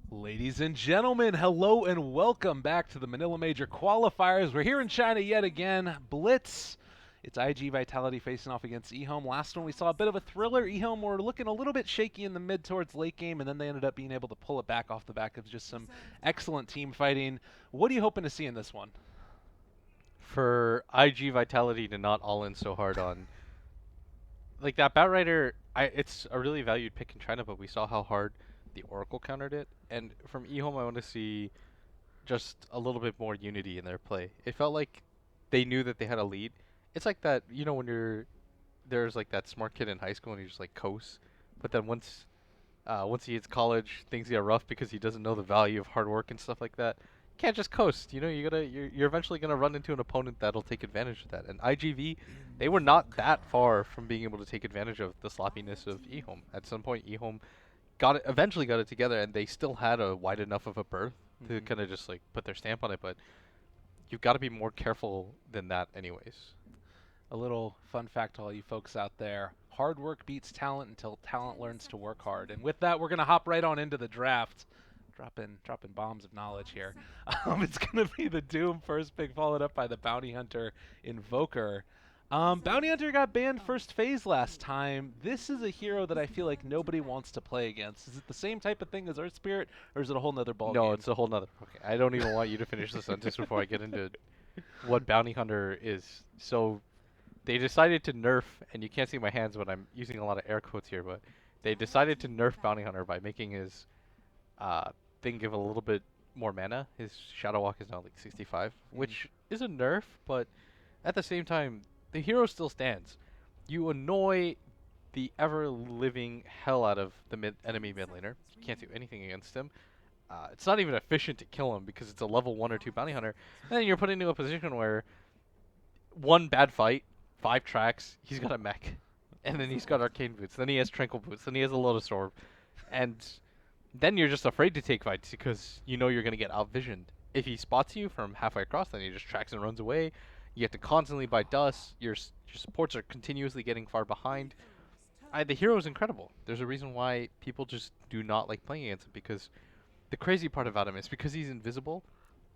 Ladies and gentlemen, hello and welcome back to the Manila Major Qualifiers. We're here in China yet again. Blitz. It's iG.Vitality facing off against EHOME. Last one we saw a bit of a thriller. EHOME were looking a little bit shaky in the mid towards late game, and then they ended up being able to pull it back off the back of just some excellent team fighting. What are you hoping to see in this one? For iG.Vitality to not all in so hard on like that Batrider. It's a really valued pick in China, but we saw how hard the Oracle countered it. And from eHome, I want to see just a little bit more unity in their play. It felt like they knew that they had a lead. It's like that, when there's like that smart kid in high school and he just like coasts, but then once he hits college, things get rough because he doesn't know the value of hard work and stuff like that. You can't just coast. You're eventually gonna run into an opponent that'll take advantage of that. And IGV, they were not that far from being able to take advantage of the sloppiness of eHome. At some point, eHome eventually got it together, and they still had a wide enough of a berth to kind of just like put their stamp on it. But you've got to be more careful than that, anyways. A little fun fact to all you folks out there. Hard work beats talent until talent learns to work hard. And with that, we're going to hop right on into the draft. Dropping bombs of knowledge here. It's going to be the Doom first pick, followed up by the Bounty Hunter Invoker. Bounty Hunter got banned first phase last time. This is a hero that I feel like nobody wants to play against. Is it the same type of thing as Earth Spirit, or is it a whole nother ballgame? No, it's a whole nother. Okay, I don't even want you to finish the sentence before I get into what Bounty Hunter is. So they decided to nerf, and you can't see my hands when I'm using a lot of air quotes here, but they decided to nerf Bounty Hunter by making his uh, thing give a little bit more mana. His Shadow Walk is now like 65, which is a nerf, but at the same time, the hero still stands. You annoy the ever-living hell out of the enemy mid laner. You can't do anything against him. It's not even efficient to kill him because it's a level 1 or 2 bounty hunter. And then you're put into a position where one bad fight, 5 tracks, he's got a mech. And then he's got arcane boots. Then he has tranquil boots. Then he has a lotus orb. And then you're just afraid to take fights because you know you're going to get outvisioned. If he spots you from halfway across, then he just tracks and runs away. You have to constantly buy dust. Your supports are continuously getting far behind. The hero is incredible. There's a reason why people just do not like playing against him, because the crazy part about him is because he's invisible,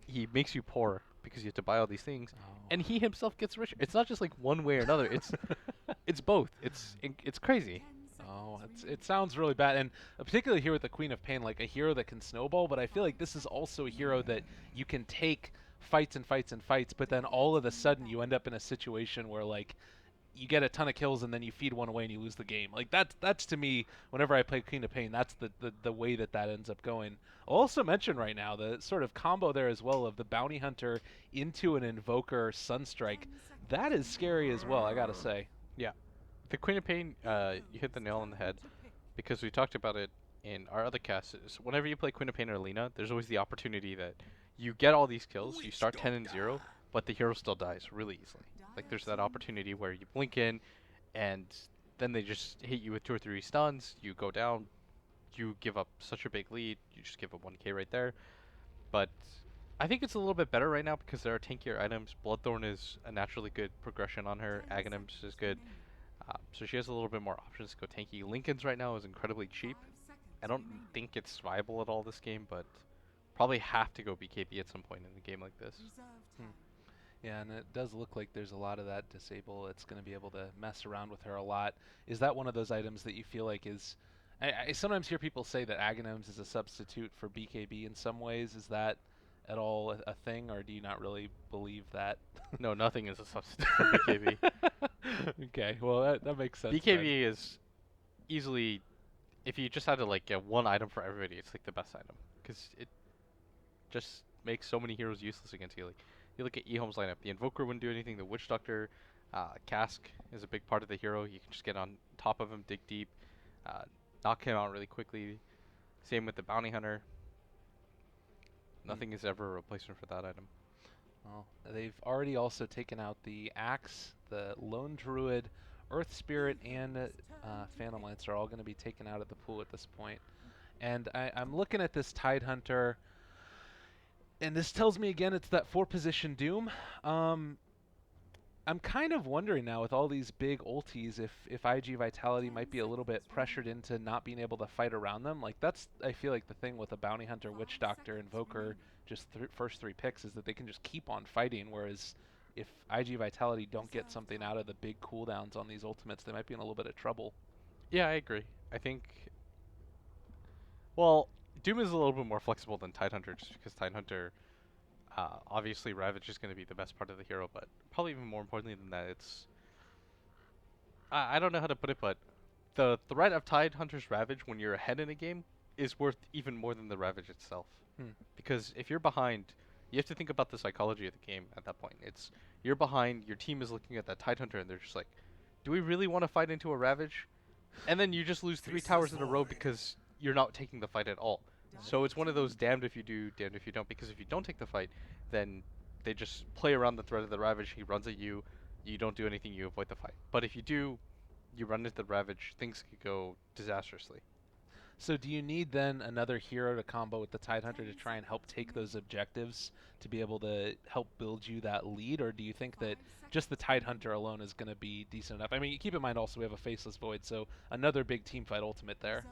he makes you poor because you have to buy all these things, and he himself gets richer. It's not just like one way or another. It's both. It's crazy. Oh, it sounds really bad, and particularly here with the Queen of Pain, like a hero that can snowball. But I feel like this is also a hero that you can take fights and fights and fights, but then all of a sudden you end up in a situation where like you get a ton of kills and then you feed one away and you lose the game. Like that's to me, whenever I play Queen of Pain, that's the way that ends up going. I'll also mention right now the sort of combo there as well of the Bounty Hunter into an Invoker Sunstrike. That is scary as well, I gotta say. Yeah. The Queen of Pain, you hit the nail on the head, because we talked about it in our other casts. Whenever you play Queen of Pain or Lina, there's always the opportunity that you get all these kills, you start 10 and 0, but the hero still dies really easily. Like there's that opportunity where you blink in, and then they just hit you with 2 or 3 stuns, you go down, you give up such a big lead, you just give up 1k right there. But I think it's a little bit better right now because there are tankier items. Bloodthorn is a naturally good progression on her, Aghanims is good. So she has a little bit more options to go tanky. Lincoln's right now is incredibly cheap. I don't think it's viable at all this game, but probably have to go BKB at some point in a game like this. Yeah, and it does look like there's a lot of that disable. It's going to be able to mess around with her a lot. Is that one of those items that you feel like is... I sometimes hear people say that Aghanims is a substitute for BKB in some ways. Is that at all a thing, or do you not really believe that? No, nothing is a substitute for BKB. Okay, well that makes sense. BKB is easily, if you just had to like get one item for everybody, it's like the best item because it just makes so many heroes useless against you. Like you look at eHome's lineup, the Invoker wouldn't do anything. The Witch Doctor, Cask is a big part of the hero. You can just get on top of him, dig deep, knock him out really quickly. Same with the Bounty Hunter. Nothing is ever a replacement for that item. Well, they've already also taken out the Axe, the Lone Druid, Earth Spirit, and Phantom Lance are all going to be taken out of the pool at this point. And I'm looking at this Tidehunter, and this tells me again it's that 4-position Doom. I'm I'm kind of wondering now with all these big ultis if iG.Vitality might be a little bit pressured into not being able to fight around them. Like that's I feel like the thing with a Bounty Hunter, Witch Doctor, Invoker, just first three picks is that they can just keep on fighting. Whereas if iG.Vitality don't get something out of the big cooldowns on these ultimates, they might be in a little bit of trouble. Yeah, I agree. I think, well, Doom is a little bit more flexible than Tidehunter just because Tidehunter, obviously Ravage is going to be the best part of the hero, but probably even more importantly than that, it's, I don't know how to put it, but the threat of Tidehunter's Ravage when you're ahead in a game is worth even more than the Ravage itself. Hmm. Because if you're behind, you have to think about the psychology of the game at that point. It's, you're behind, your team is looking at that Tidehunter and they're just like, do we really want to fight into a Ravage? And then you just lose 3 towers in a row because you're not taking the fight at all. So it's one of those damned if you do, damned if you don't. Because if you don't take the fight, then they just play around the threat of the Ravage. He runs at you. You don't do anything. You avoid the fight. But if you do, you run into the Ravage. Things could go disastrously. So do you need then another hero to combo with the Tidehunter to try and help take those objectives to be able to help build you that lead, or do you think that just the Tidehunter alone is going to be decent enough? I mean, keep in mind also we have a Faceless Void, so another big team fight ultimate there.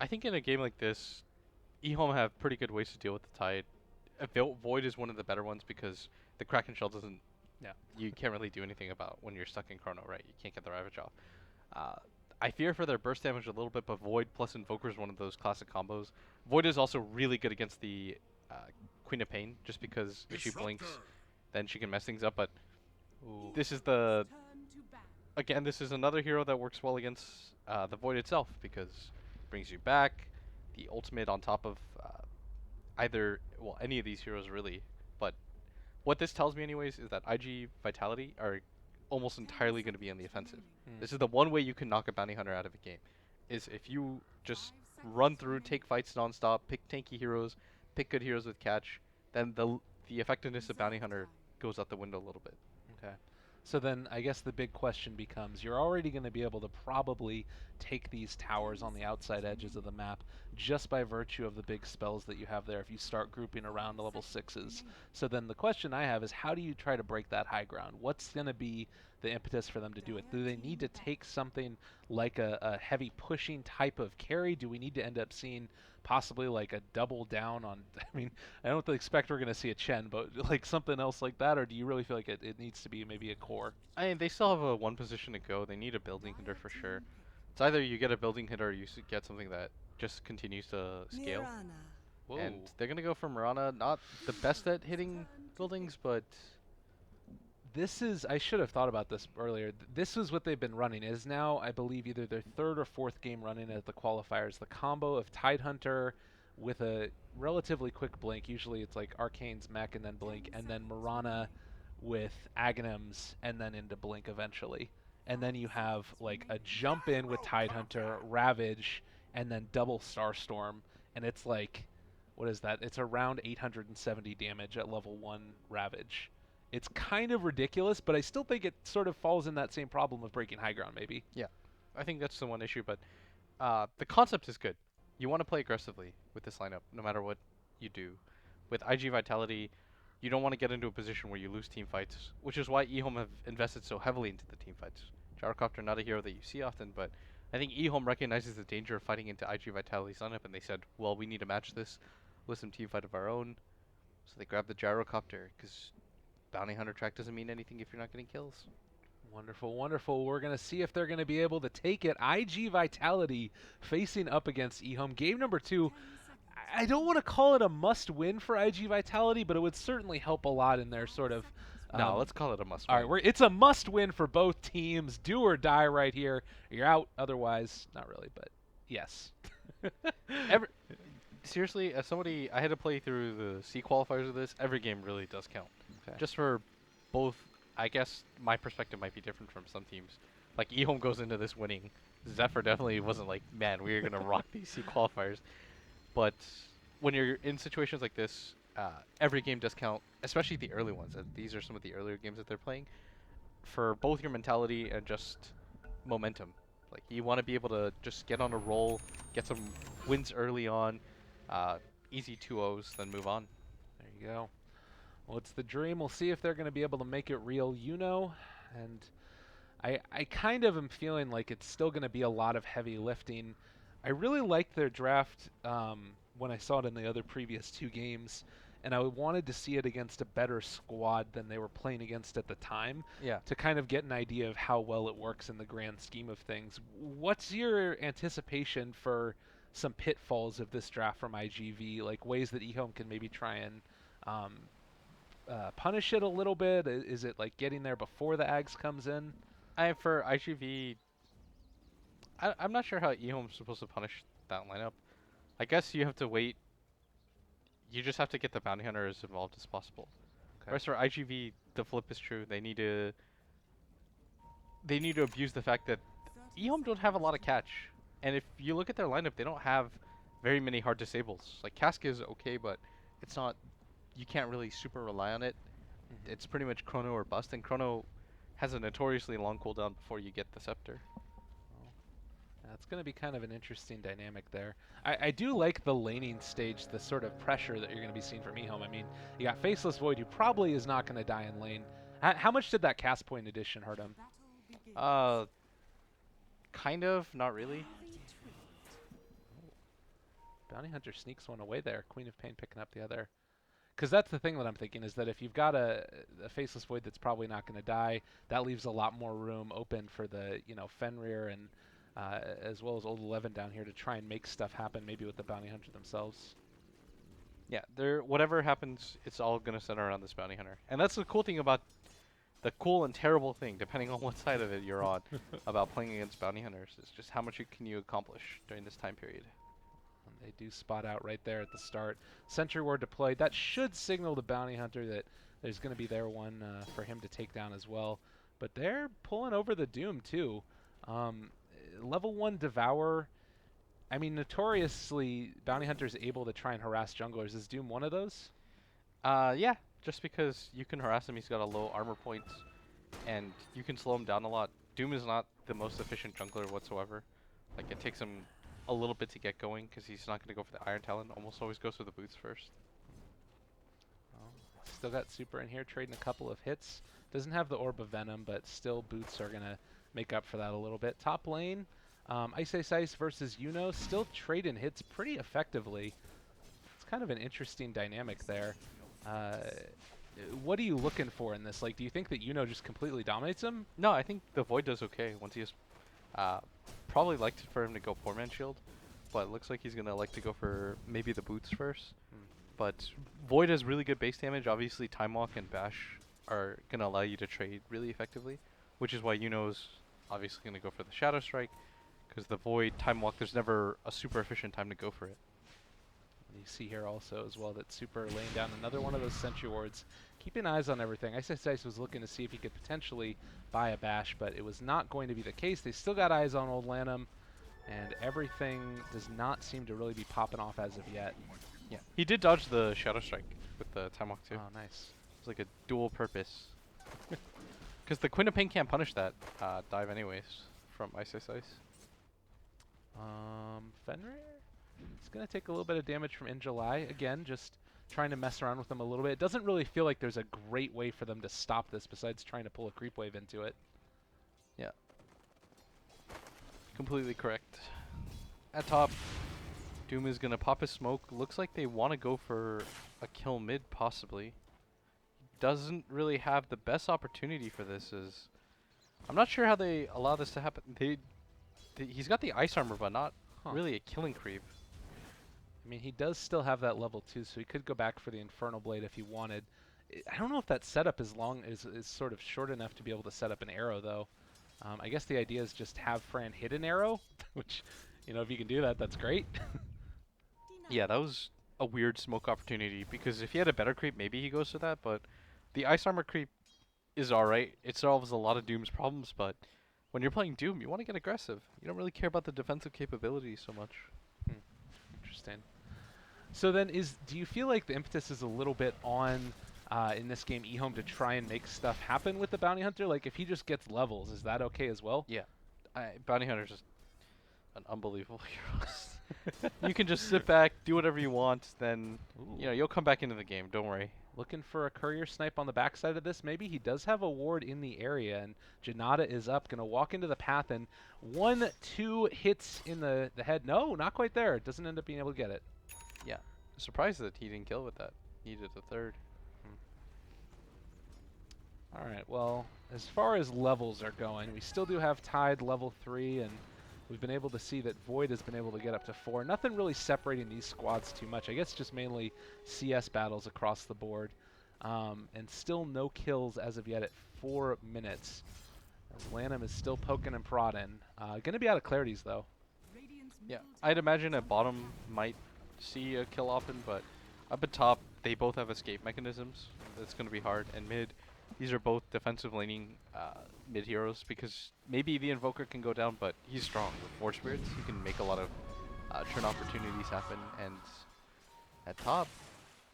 I think in a game like this, EHOME have pretty good ways to deal with the Tide. Void is one of the better ones because the Kraken Shell doesn't. Yeah. You can't really do anything about when you're stuck in Chrono, right? You can't get the Ravage off. I fear for their burst damage a little bit, but Void plus Invoker is one of those classic combos. Void is also really good against the Queen of Pain, just because if she blinks, then she can mess things up. But Ooh. this is the again, this is another hero that works well against the Void itself because it brings you back. The ultimate on top of either, well, any of these heroes really. But what this tells me anyways is that iG.Vitality are almost entirely going to be on the offensive. This is the one way you can knock a Bounty Hunter out of a game, is if you just run through, take fights nonstop, pick tanky heroes, pick good heroes with catch, then the effectiveness of Bounty Hunter goes out the window a little bit. Okay. So then I guess the big question becomes, you're already going to be able to probably take these towers on the outside edges of the map just by virtue of the big spells that you have there if you start grouping around the level 6s. So then the question I have is, how do you try to break that high ground? What's going to be the impetus for them to do it? Do they need to take something like a heavy pushing type of carry? Do we need to end up seeing possibly like a double down on, I mean, I don't expect we're going to see a Chen, but like something else like that, or do you really feel like it needs to be maybe a core? I mean, they still have a one position to go. They need a building hitter for sure. It's either you get a building hitter or you get something that just continues to scale. Whoa. And they're going to go for Mirana. Not the best at hitting buildings, but This is, I should have thought about this earlier. This is what they've been running. It is now, I believe, either their third or fourth game running at the qualifiers. The combo of Tidehunter with a relatively quick blink. Usually it's like Arcane's mech and then blink, and then Mirana with Aghanims and then into blink eventually. And then you have like a jump in with Tidehunter, Ravage, and then double Starstorm. And it's like, what is that? It's around 870 damage at level 1 Ravage. It's kind of ridiculous, but I still think it sort of falls in that same problem of breaking high ground, maybe. yeah, I think that's the one issue. But the concept is good. You want to play aggressively with this lineup, no matter what you do. With iG.Vitality, you don't want to get into a position where you lose team fights, which is why EHOME have invested so heavily into the team fights. Gyrocopter, not a hero that you see often, but I think EHOME recognizes the danger of fighting into iG.Vitality's lineup, and they said, well, we need to match this with some team fight of our own. So they grabbed the Gyrocopter, because Bounty Hunter track doesn't mean anything if you're not getting kills. Wonderful, wonderful. We're going to see if they're going to be able to take it. iG.Vitality facing up against EHOME. Game number 2. I don't want to call it a must-win for iG.Vitality, but it would certainly help a lot in their sort of... No, let's call it a must. All right, it's a must-win for both teams. Do or die right here. You're out otherwise. Not really, but yes. Seriously, as somebody, I had to play through the C qualifiers of this. Every game really does count. Okay. Just for both, I guess my perspective might be different from some teams. Like EHOME goes into this winning. Zephyr definitely wasn't like, man, we're gonna rock these C qualifiers. But when you're in situations like this, every game does count, especially the early ones. These are some of the earlier games that they're playing. For both your mentality and just momentum. Like, you want to be able to just get on a roll, get some wins early on, easy 2-0s, then move on. There you go. Well, it's the dream. We'll see if they're going to be able to make it real, and I kind of am feeling like it's still going to be a lot of heavy lifting. I really liked their draft when I saw it in the other previous two games, and I wanted to see it against a better squad than they were playing against at the time Yeah. to kind of get an idea of how well it works in the grand scheme of things. What's your anticipation for some pitfalls of this draft from IGV, like ways that eHome can maybe try and um, punish it a little bit? Is it like getting there before the Ags comes in? For IGV, I'm not sure how EHOME's supposed to punish that lineup. I guess you have to wait. You just have to get the bounty hunter as involved as possible. Okay. Whereas for IGV, the flip is true. They need to abuse the fact that EHOME don't have a lot of catch. And if you look at their lineup, they don't have very many hard disables. Like Cask is okay, but it's not. You can't really super rely on it. Mhm. It's pretty much Chrono or bust, and Chrono has a notoriously long cooldown before you get the scepter. Well, that's going to be kind of an interesting dynamic there. I do like the laning stage, the sort of pressure that you're going to be seeing from eHome. I mean, you got Faceless Void, who probably is not going to die in lane. How much did that cast point addition hurt him? Uh, kind of, not really. Bounty Hunter sneaks one away there. Queen of Pain picking up the other. Because that's the thing that I'm thinking is that if you've got a Faceless Void that's probably not going to die, that leaves a lot more room open for the Fenrir and as well as Old 11 down here to try and make stuff happen, maybe with the Bounty Hunter themselves. Yeah, there. Whatever happens, it's all gonna center around this bounty hunter, and that's the cool thing about the cool and terrible thing, depending on what side of it you're on, about playing against bounty hunters is just how much can you accomplish during this time period. And they do spot out right there at the start. Sentry Ward deployed. That should signal the Bounty Hunter that there's going to be there one for him to take down as well. But they're pulling over the Doom too. Um, level 1 Devour. I mean, notoriously, Bounty Hunter's able to try and harass junglers. Is Doom one of those? Yeah, just because you can harass him, he's got a low armor point, and you can slow him down a lot. Doom is not the most efficient jungler whatsoever. Like, it takes him a little bit to get going, because he's not going to go for the Iron Talon. Almost always goes for the boots first. Well, still got Super in here, trading a couple of hits. Doesn't have the Orb of Venom, but still boots are going to make up for that a little bit. Top lane, Ice versus still trading hits pretty effectively. It's kind of an interesting dynamic there. Uh, what are you looking for in this? Like, do you think that just completely dominates him? No, I think the Void does okay once he has... probably liked for him to go Poor Man Shield, but it looks like he's going to like to go for maybe the boots first. But Void has really good base damage. Obviously, Time Walk and Bash are going to allow you to trade really effectively, which is why Yuno's obviously going to go for the Shadow Strike, because the Void, Time Walk, there's never a super efficient time to go for it. You see here also as well that Super laying down another one of those Sentry Wards. Keeping eyes on everything. Ice was looking to see if he could potentially buy a Bash, but it was not going to be the case. They still got eyes on Old Lanham, and everything does not seem to really be popping off as of yet. Yeah, he did dodge the Shadow Strike with the Time Walk too. Oh, nice. It's like a dual purpose. Because the Queen of Pain can't punish that dive anyways from Ice. Fenrir? It's going to take a little bit of damage from In July. Again, just trying to mess around with them a little bit. It doesn't really feel like there's a great way for them to stop this besides trying to pull a creep wave into it. Yeah. Completely correct. At top, Doom is going to pop his smoke. Looks like they want to go for a kill mid, possibly. Doesn't really have the best opportunity for this. I'm not sure how they allow this to happen. He's got the ice armor, but not really a killing creep. I mean, he does still have that level 2, so he could go back for the Infernal Blade if he wanted. I don't know if that setup is sort of short enough to be able to set up an arrow, though. I guess the idea is just have Fran hit an arrow, which, if you can do that, that's great. Yeah, that was a weird smoke opportunity, because if he had a better creep, maybe he goes for that, but the ice armor creep is alright. It solves a lot of Doom's problems, but when you're playing Doom, you want to get aggressive. You don't really care about the defensive capabilities so much. Interesting. So then, do you feel like the impetus is a little bit on in this game eHome to try and make stuff happen with the Bounty Hunter? Like, if he just gets levels, is that okay as well? Yeah, Bounty Hunter's just an unbelievable hero. You can just sit back, do whatever you want, then you'll come back into the game. Don't worry. Looking for a courier snipe on the backside of this. Maybe he does have a ward in the area, and Janata is up, going to walk into the path, and 1-2 hits in the head. No, not quite there. Doesn't end up being able to get it. Yeah. Surprised that he didn't kill with that. Needed a third. All right, well, as far as levels are going, we still do have Tide level 3, and we've been able to see that Void has been able to get up to 4. Nothing really separating these squads too much. I guess just mainly CS battles across the board. And still no kills as of yet at 4 minutes. As Lanham is still poking and prodding. Going to be out of clarities, though. Yeah, I'd imagine at bottom might see a kill often, but up at top, they both have escape mechanisms. That's going to be hard. And mid, these are both defensive laning mid heroes, because maybe the Invoker can go down, but he's strong with Forge Spirits. He can make a lot of turn opportunities happen. And at top,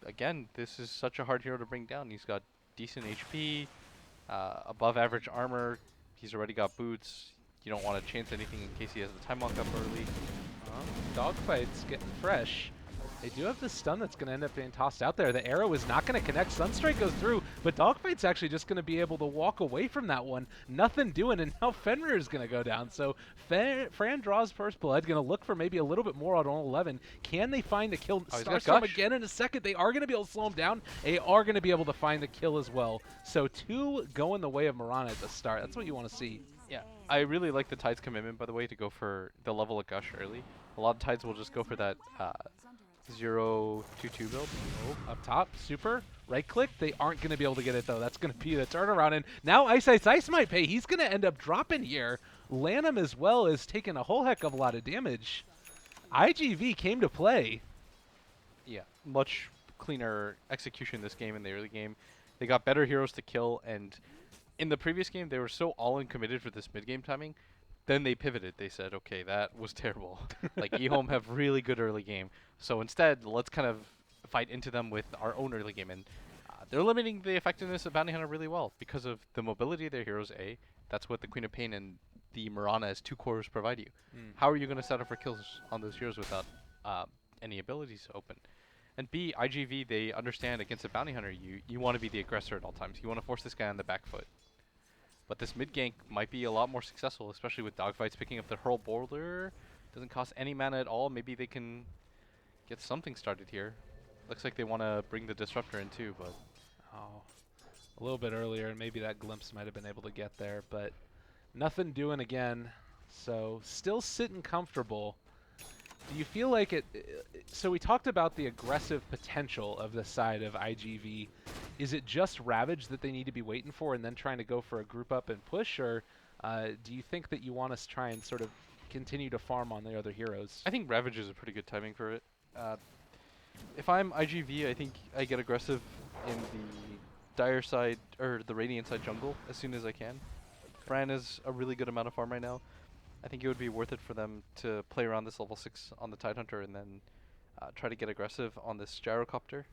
again, this is such a hard hero to bring down. He's got decent HP, above average armor. He's already got boots. You don't want to chance anything in case he has the time lock up early. Dogfight's getting fresh. They do have the stun that's going to end up being tossed out there. The arrow is not going to connect. Sunstrike goes through, but Dogfight's actually just going to be able to walk away from that one. Nothing doing, and now Fenrir is going to go down. So Fran draws first blood, going to look for maybe a little bit more on 11. Can they find a kill? Starstorm again in a second. They are going to be able to slow him down. They are going to be able to find the kill as well. So 2 going the way of Mirana at the start. That's what you want to see. Yeah, I really like the Tide's commitment, by the way, to go for the level of Gush early. A lot of Tides will just go for that 0-2-2 build. Oh, up top, super. Right click. They aren't going to be able to get it, though. That's going to be the turnaround. And now Ice might pay. He's going to end up dropping here. Lanham as well is taking a whole heck of a lot of damage. iG.V came to play. Yeah, much cleaner execution this game in the early game. They got better heroes to kill, and in the previous game, they were so all-in committed for this mid-game timing. Then they pivoted. They said, okay, that was terrible. Like, EHOME have really good early game. So instead, let's kind of fight into them with our own early game. And they're limiting the effectiveness of Bounty Hunter really well because of the mobility of their heroes, A. That's what the Queen of Pain and the Mirana as 2 cores provide you. How are you going to set up for kills on those heroes without any abilities open? And B, iG.V, they understand against a Bounty Hunter, you want to be the aggressor at all times. You want to force this guy on the back foot. But this mid gank might be a lot more successful, especially with Dogfights picking up the Hurl Boulder. Doesn't cost any mana at all. Maybe they can get something started here. Looks like they want to bring the Disruptor in too, but... Oh, a little bit earlier, and maybe that glimpse might have been able to get there, but nothing doing again. So still sitting comfortable. Do you feel like it... So we talked about the aggressive potential of the side of iG.V. Is it just Ravage that they need to be waiting for and then trying to go for a group up and push, or do you think that you want us to try and sort of continue to farm on the other heroes? I think Ravage is a pretty good timing for it. If I'm iG.V, I think I get aggressive in the Dire side, or the Radiant side jungle as soon as I can. Fran is a really good amount of farm right now. I think it would be worth it for them to play around this level 6 on the Tidehunter and then try to get aggressive on this Gyrocopter.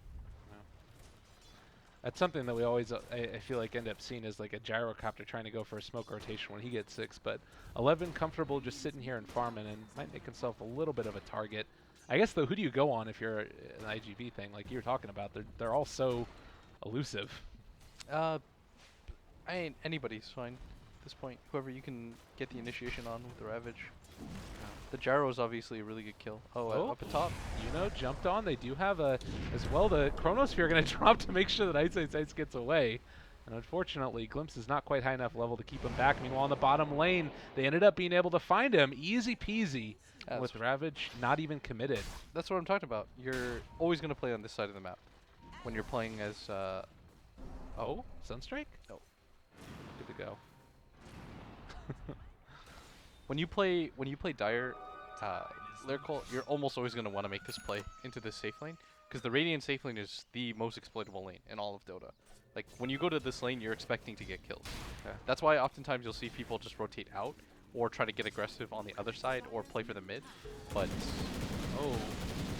That's something that we always, I feel like, end up seeing as like a Gyrocopter trying to go for a smoke rotation when he gets 6. But 11 comfortable just sitting here and farming and might make himself a little bit of a target. I guess, though, who do you go on if you're an iG.V thing? Like you were talking about, they're all so elusive. Anybody's fine at this point. Whoever you can get the initiation on with the Ravage. The Gyro is obviously a really good kill. Oh, up at top. You know, jumped on. They do have as well, the Chronosphere going to drop to make sure that Ice gets away. And unfortunately, Glimpse is not quite high enough level to keep him back. Meanwhile, in the bottom lane, they ended up being able to find him. Easy peasy. With Ravage not even committed. That's what I'm talking about. You're always going to play on this side of the map when you're playing as... Oh, Sunstrike? No. Good to go. When you play Dire, Lyrical, you're almost always going to want to make this play into this safe lane, because the Radiant safe lane is the most exploitable lane in all of Dota. Like, when you go to this lane, you're expecting to get kills. Okay. That's why oftentimes you'll see people just rotate out, or try to get aggressive on the other side, or play for the mid. But... Oh,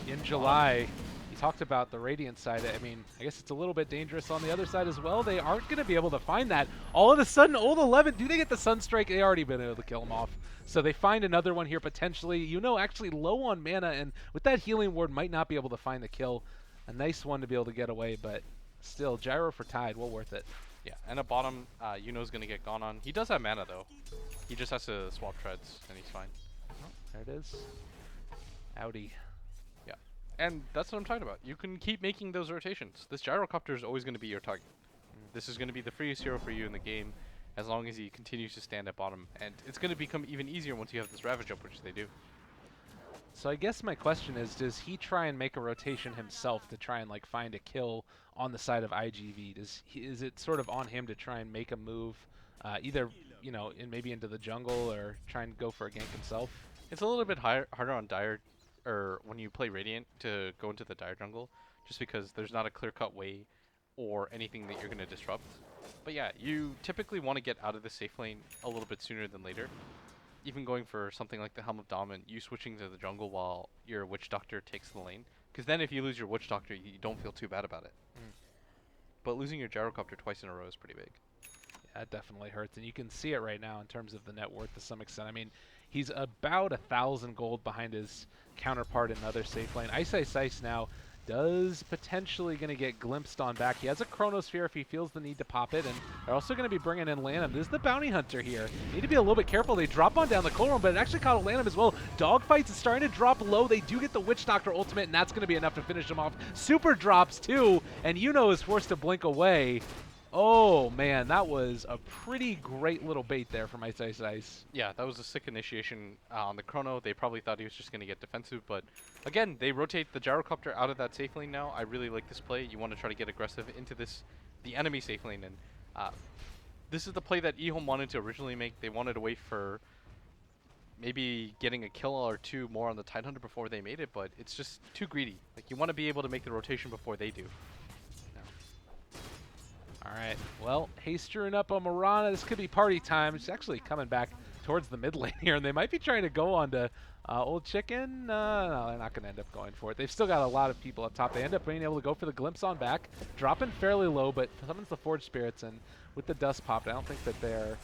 in July, you talked about the Radiant side. I mean, I guess it's a little bit dangerous on the other side as well. They aren't going to be able to find that. All of a sudden, Old 11, do they get the Sunstrike? They already been able to kill him off. So they find another one here potentially. You know, actually low on mana, and with that healing ward, might not be able to find the kill. A nice one to be able to get away, but still, gyro for Tide, well worth it. Yeah, and a bottom, Yuno's gonna get gone on. He does have mana though. He just has to swap treads, and he's fine. Oh, there it is. Audi. Yeah, and that's what I'm talking about. You can keep making those rotations. This gyrocopter is always gonna be your target. This is gonna be the freest hero for you in the game, as long as he continues to stand at bottom. And it's gonna become even easier once you have this Ravage up, which they do. So I guess my question is, does he try and make a rotation himself to try and like find a kill on the side of iG.V? Is it sort of on him to try and make a move, either maybe into the jungle or try and go for a gank himself? It's a little bit harder on Dire, or when you play Radiant, to go into the Dire jungle, just because there's not a clear-cut way or anything that you're gonna disrupt. But yeah, you typically want to get out of the safe lane a little bit sooner than later. Even going for something like the Helm of Dominant, you switching to the jungle while your Witch Doctor takes the lane. Because then if you lose your Witch Doctor, you don't feel too bad about it. But losing your Gyrocopter twice in a row is pretty big. Yeah, that definitely hurts, and you can see it right now in terms of the net worth to some extent. I mean, he's about 1,000 gold behind his counterpart in another safe lane. Ice now does potentially going to get glimpsed on back. He has a Chronosphere if he feels the need to pop it, and they're also going to be bringing in Lanham. This is the Bounty Hunter here. Need to be a little bit careful. They drop on down the Cold Room, but it actually caught a Lanham as well. Dogfights is starting to drop low. They do get the Witch Doctor ultimate, and that's going to be enough to finish him off. Super drops too, and Yuno is forced to blink away. Oh man, that was a pretty great little bait there from Ice. Yeah, that was a sick initiation on the Chrono. They probably thought he was just going to get defensive, but again, they rotate the Gyrocopter out of that safe lane now. I really like this play. You want to try to get aggressive into the enemy safe lane, and this is the play that EHOME wanted to originally make. They wanted to wait for maybe getting a kill or two more on the Tidehunter before they made it, but it's just too greedy. Like, you want to be able to make the rotation before they do. Alright, well, hastering up on Mirana. This could be party time. It's actually coming back towards the mid lane here, and they might be trying to go on to Old Chicken. No, they're not going to end up going for it. They've still got a lot of people up top. They end up being able to go for the glimpse on back, dropping fairly low, but summons the Forge Spirits, and with the dust popped, I don't think that they're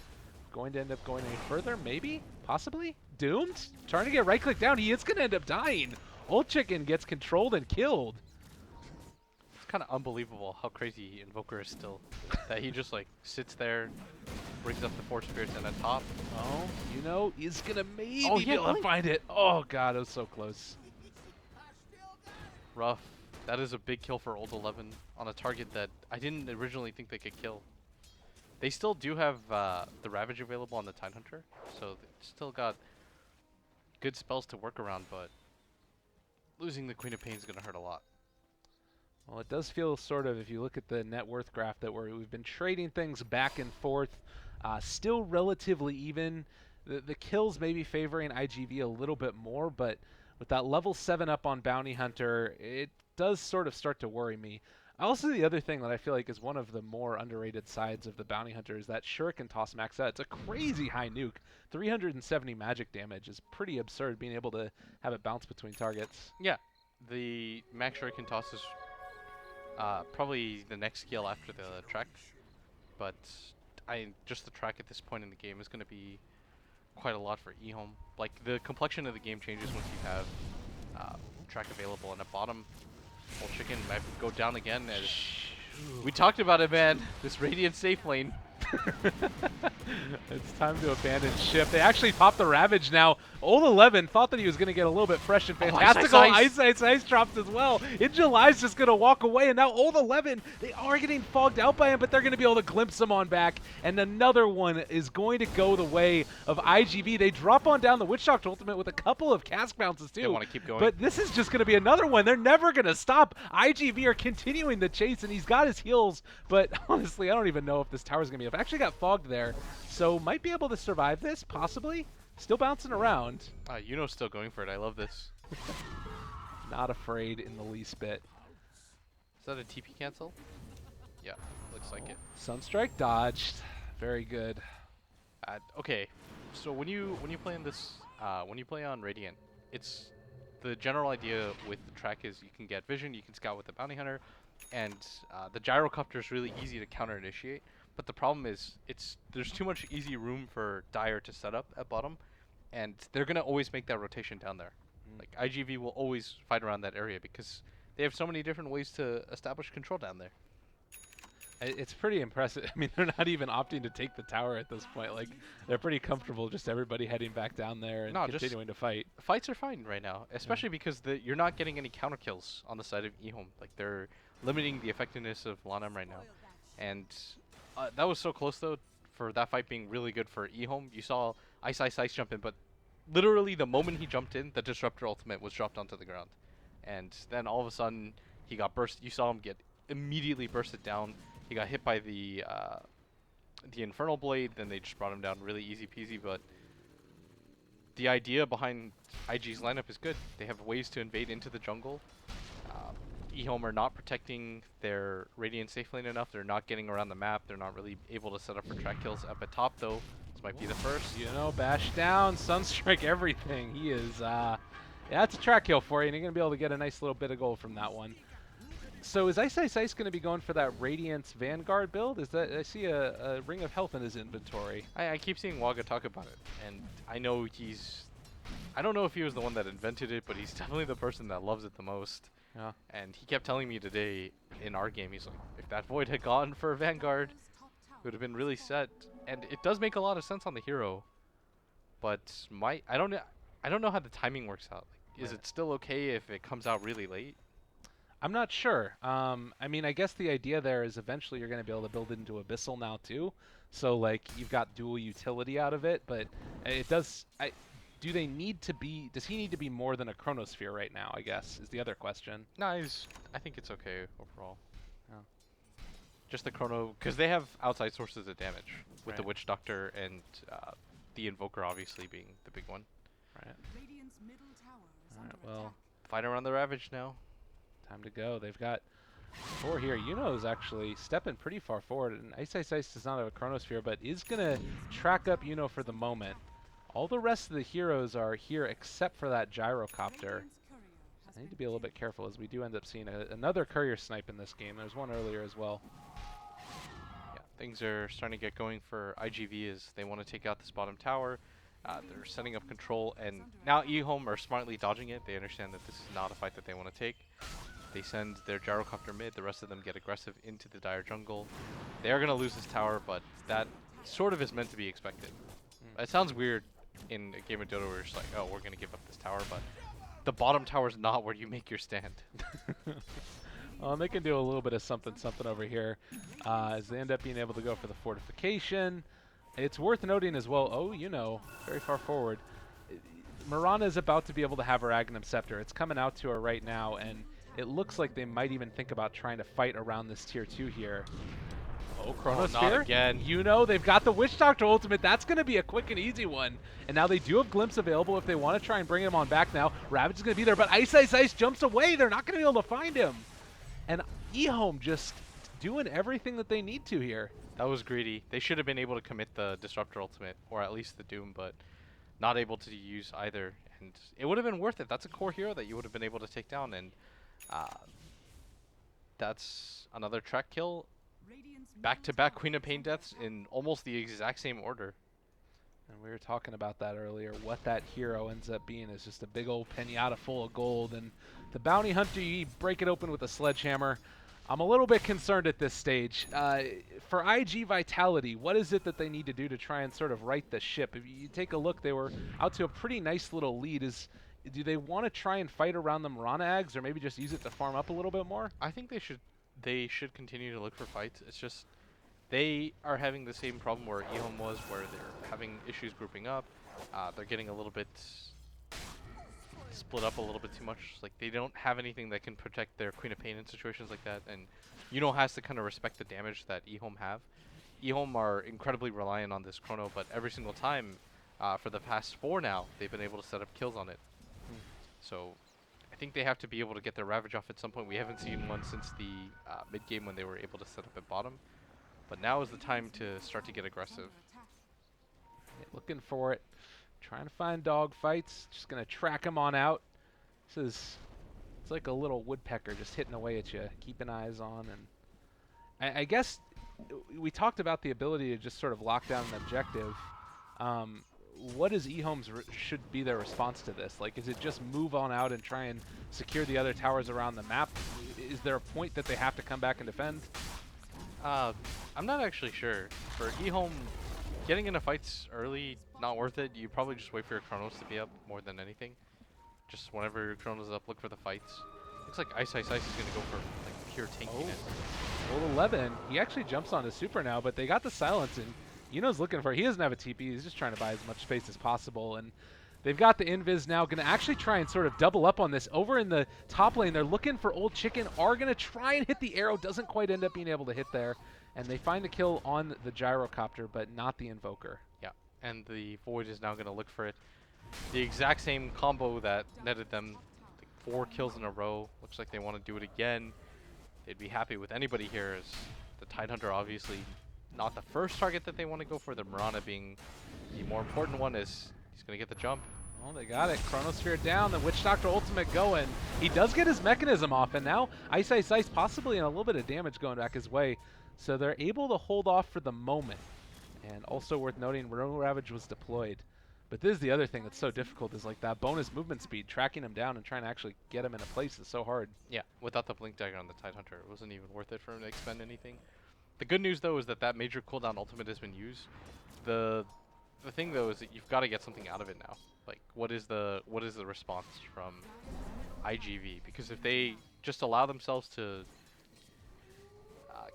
going to end up going any further. Maybe? Possibly? Doomed? Trying to get right-click down. He is going to end up dying. Old Chicken gets controlled and killed. Kind of unbelievable how crazy Invoker is still. That he just like sits there, brings up the Force Spirits and then top. Oh, he's gonna maybe be be able to find it. Oh god, it was so close. Rough. That is a big kill for Old 11 on a target that I didn't originally think they could kill. They still do have the Ravage available on the Tidehunter, so they still got good spells to work around, but losing the Queen of Pain is gonna hurt a lot. Well, it does feel sort of, if you look at the net worth graph, that we've been trading things back and forth, still relatively even. The kills may be favoring iG.V a little bit more, but with that level 7 up on Bounty Hunter, it does sort of start to worry me. Also, the other thing that I feel like is one of the more underrated sides of the Bounty Hunter is that Shuriken Toss max out. It's a crazy high nuke. 370 magic damage is pretty absurd, being able to have it bounce between targets. Yeah, the max Shuriken Toss is probably the next skill after the track, but just the track at this point in the game is going to be quite a lot for EHOME. Like, the complexion of the game changes once you have track available, and at bottom, Old Chicken might go down again. As we talked about it, man. This Radiant safe lane. It's time to abandon ship. They actually popped the Ravage now. Old 11 thought that he was going to get a little bit fresh and fantastical. Ice drops as well. iG.Vitality just going to walk away, and now Old 11, they are getting fogged out by him, but they're going to be able to glimpse him on back. And another one is going to go the way of iG.V. They drop on down the Witch Doctor ultimate with a couple of cask bounces too. They want to keep going. But this is just going to be another one. They're never going to stop. iG.V are continuing the chase, and he's got his heals, but honestly, I don't even know if this tower's going to be up. Actually got fogged there, so might be able to survive this, possibly. Still bouncing around. Yuno's still going for it. I love this. Not afraid in the least bit. Is that a TP cancel? Yeah, looks like it. Sunstrike dodged. Very good. Okay, so when you play in this, when you play on Radiant, it's the general idea with the track is you can get vision, you can scout with the Bounty Hunter, and the Gyrocopter is really easy to counter initiate. But the problem is, there's too much easy room for Dire to set up at bottom, and they're gonna always make that rotation down there. Like, iG.V will always fight around that area because they have so many different ways to establish control down there. It's pretty impressive. I mean, they're not even opting to take the tower at this point. Like, they're pretty comfortable just everybody heading back down there and No, just continuing to fight. fights are fine right now, especially because you're not getting any counter kills on the side of EHOME. Like they're limiting the effectiveness of Lanam right now, and that was so close though for that fight being really good for EHOME. You saw Ice jump in, but literally the moment he jumped in, the Disruptor ultimate was dropped onto the ground, and then all of a sudden he got burst. You saw him get immediately bursted down. He got hit by the Infernal Blade, then they just brought him down really easy peasy, but the idea behind IG's lineup is good. They have ways to invade into the jungle. EHOME are not protecting their Radiant safe lane enough. They're not getting around the map. They're not really able to set up for track kills up at top though. This might be the first. You know, bash down, Sunstrike, everything. He is, yeah, it's a track kill for you, and you're going to be able to get a nice little bit of gold from that one. So is Ice going to be going for that Radiance Vanguard build? Is that, I see a Ring of Health in his inventory. I keep seeing Waga talk about it, and I know I don't know if he was the one that invented it, but he's definitely the person that loves it the most. Yeah. And he kept telling me today in our game, he's like, if that Void had gone for a Vanguard, it would have been really set. And it does make a lot of sense on the hero, but I don't know how the timing works out. Like, is it still okay if it comes out really late? I'm not sure. I mean, I guess the idea there is eventually you're going to be able to build it into Abyssal now too. So like you've got dual utility out of it, but it does. Do they need to be? Does he need to be more than a Chronosphere right now? I guess is the other question. No, I think it's okay overall. Yeah. Just the Chrono, because they have outside sources of damage with the Right. Witch Doctor and the Invoker obviously being the big one. Right. All right. Well, Well, Fight around the Ravage now. time to go. They've got 4 here. Yuno's actually stepping pretty far forward, and Ice does not have a Chronosphere, but is gonna track up Yuno for the moment. All the rest of the heroes are here except for that Gyrocopter. I need to be a little bit careful as we do end up seeing another courier snipe in this game. There's one earlier as well. Yeah, things are starting to get going for IGV as they want to take out this bottom tower. They're setting up control, and now EHOME are smartly dodging it. They understand that this is not a fight that they want to take. They send their Gyrocopter mid. The rest of them get aggressive into the dire jungle. They are going to lose this tower, but that sort of is meant to be expected. It sounds weird in a game of Dota where it's like, oh, we're going to give up this tower, but the bottom tower is not where you make your stand. They can do a little bit of something over here as they end up being able to go for the fortification. It's worth noting as well, very far forward. Mirana is about to be able to have her Agnum Scepter. It's coming out to her right now, and it looks like they might even think about trying to fight around this tier 2 here. Oh, Chronosphere. not again. They've got the Witch Doctor ultimate. That's going to be a quick and easy one. And now they do have Glimpse available if they want to try and bring him on back now. Ravage is going to be there, but Ice jumps away. They're not going to be able to find him. And EHOME just doing everything that they need to here. That was greedy. They should have been able to commit the Disruptor ultimate, or at least the Doom, but not able to use either. And it would have been worth it. That's a core hero that you would have been able to take down, and that's another track kill. Back-to-back Queen of Pain deaths in almost the exact same order. And we were talking about that earlier. What that hero ends up being is just a big old pinata full of gold. And the Bounty Hunter, you break it open with a sledgehammer. I'm a little bit concerned at this stage. For iG.Vitality, what is it that they need to do to try and sort of right the ship? If you take a look, they were out to a pretty nice little lead. Do they want to try and fight around the Mirana Ags, or maybe just use it to farm up a little bit more? I think they should continue to look for fights. It's just they are having the same problem where EHOME was, where they're having issues grouping up. They're getting a little bit split up a little bit too much. Like they don't have anything that can protect their Queen of Pain in situations like that, and has to kind of respect the damage that EHOME have. EHOME are incredibly reliant on this Chrono, but every single time for the past 4 now, they've been able to set up kills on it. So I think they have to be able to get their Ravage off at some point. We haven't seen one since the mid-game when they were able to set up at bottom. But now is the time to start to get aggressive. Looking for it. Trying to find dog fights. Just going to track them on out. It's like a little woodpecker just hitting away at you, keeping eyes on. And I guess we talked about the ability to just sort of lock down an objective. What is EHOME's should be their response to this? Like, is it just move on out and try and secure the other towers around the map? Is there a point that they have to come back and defend? I'm not actually sure. For EHOME, getting into fights early, not worth it. You probably just wait for your chronos to be up more than anything. Just whenever your chronos is up, look for the fights. Looks like iG.Ice is gonna go for like pure tankiness. Old 11. He actually jumps onto super now, but they got the silence, and Yuno's looking for. He doesn't have a TP. He's just trying to buy as much space as possible, and they've got the invis now. Going to actually try and sort of double up on this. Over in the top lane, they're looking for Old Chicken. Are going to try and hit the arrow. Doesn't quite end up being able to hit there, and they find the kill on the gyrocopter, but not the invoker. Yeah, and the Void is now gonna look for it. The exact same combo that netted them like 4 kills in a row. Looks like they want to do it again. They'd be happy with anybody here, as the Tidehunter obviously not the first target that they want to go for. The Mirana being the more important one, as he's going to get the jump. Well, they got it. Chronosphere down. The Witch Doctor ultimate going. He does get his mechanism off, and now iG.Ice possibly in a little bit of damage going back his way. So they're able to hold off for the moment. And also worth noting, Rune Ravage was deployed. But this is the other thing that's so difficult, is like that bonus movement speed. Tracking him down and trying to actually get him in a place is so hard. Yeah, without the Blink Dagger on the Tidehunter, it wasn't even worth it for him to expend anything. The good news, though, is that that major cooldown ultimate has been used. The thing, though, is that you've got to get something out of it now. Like, what is the response from iG.V? Because if they just allow themselves to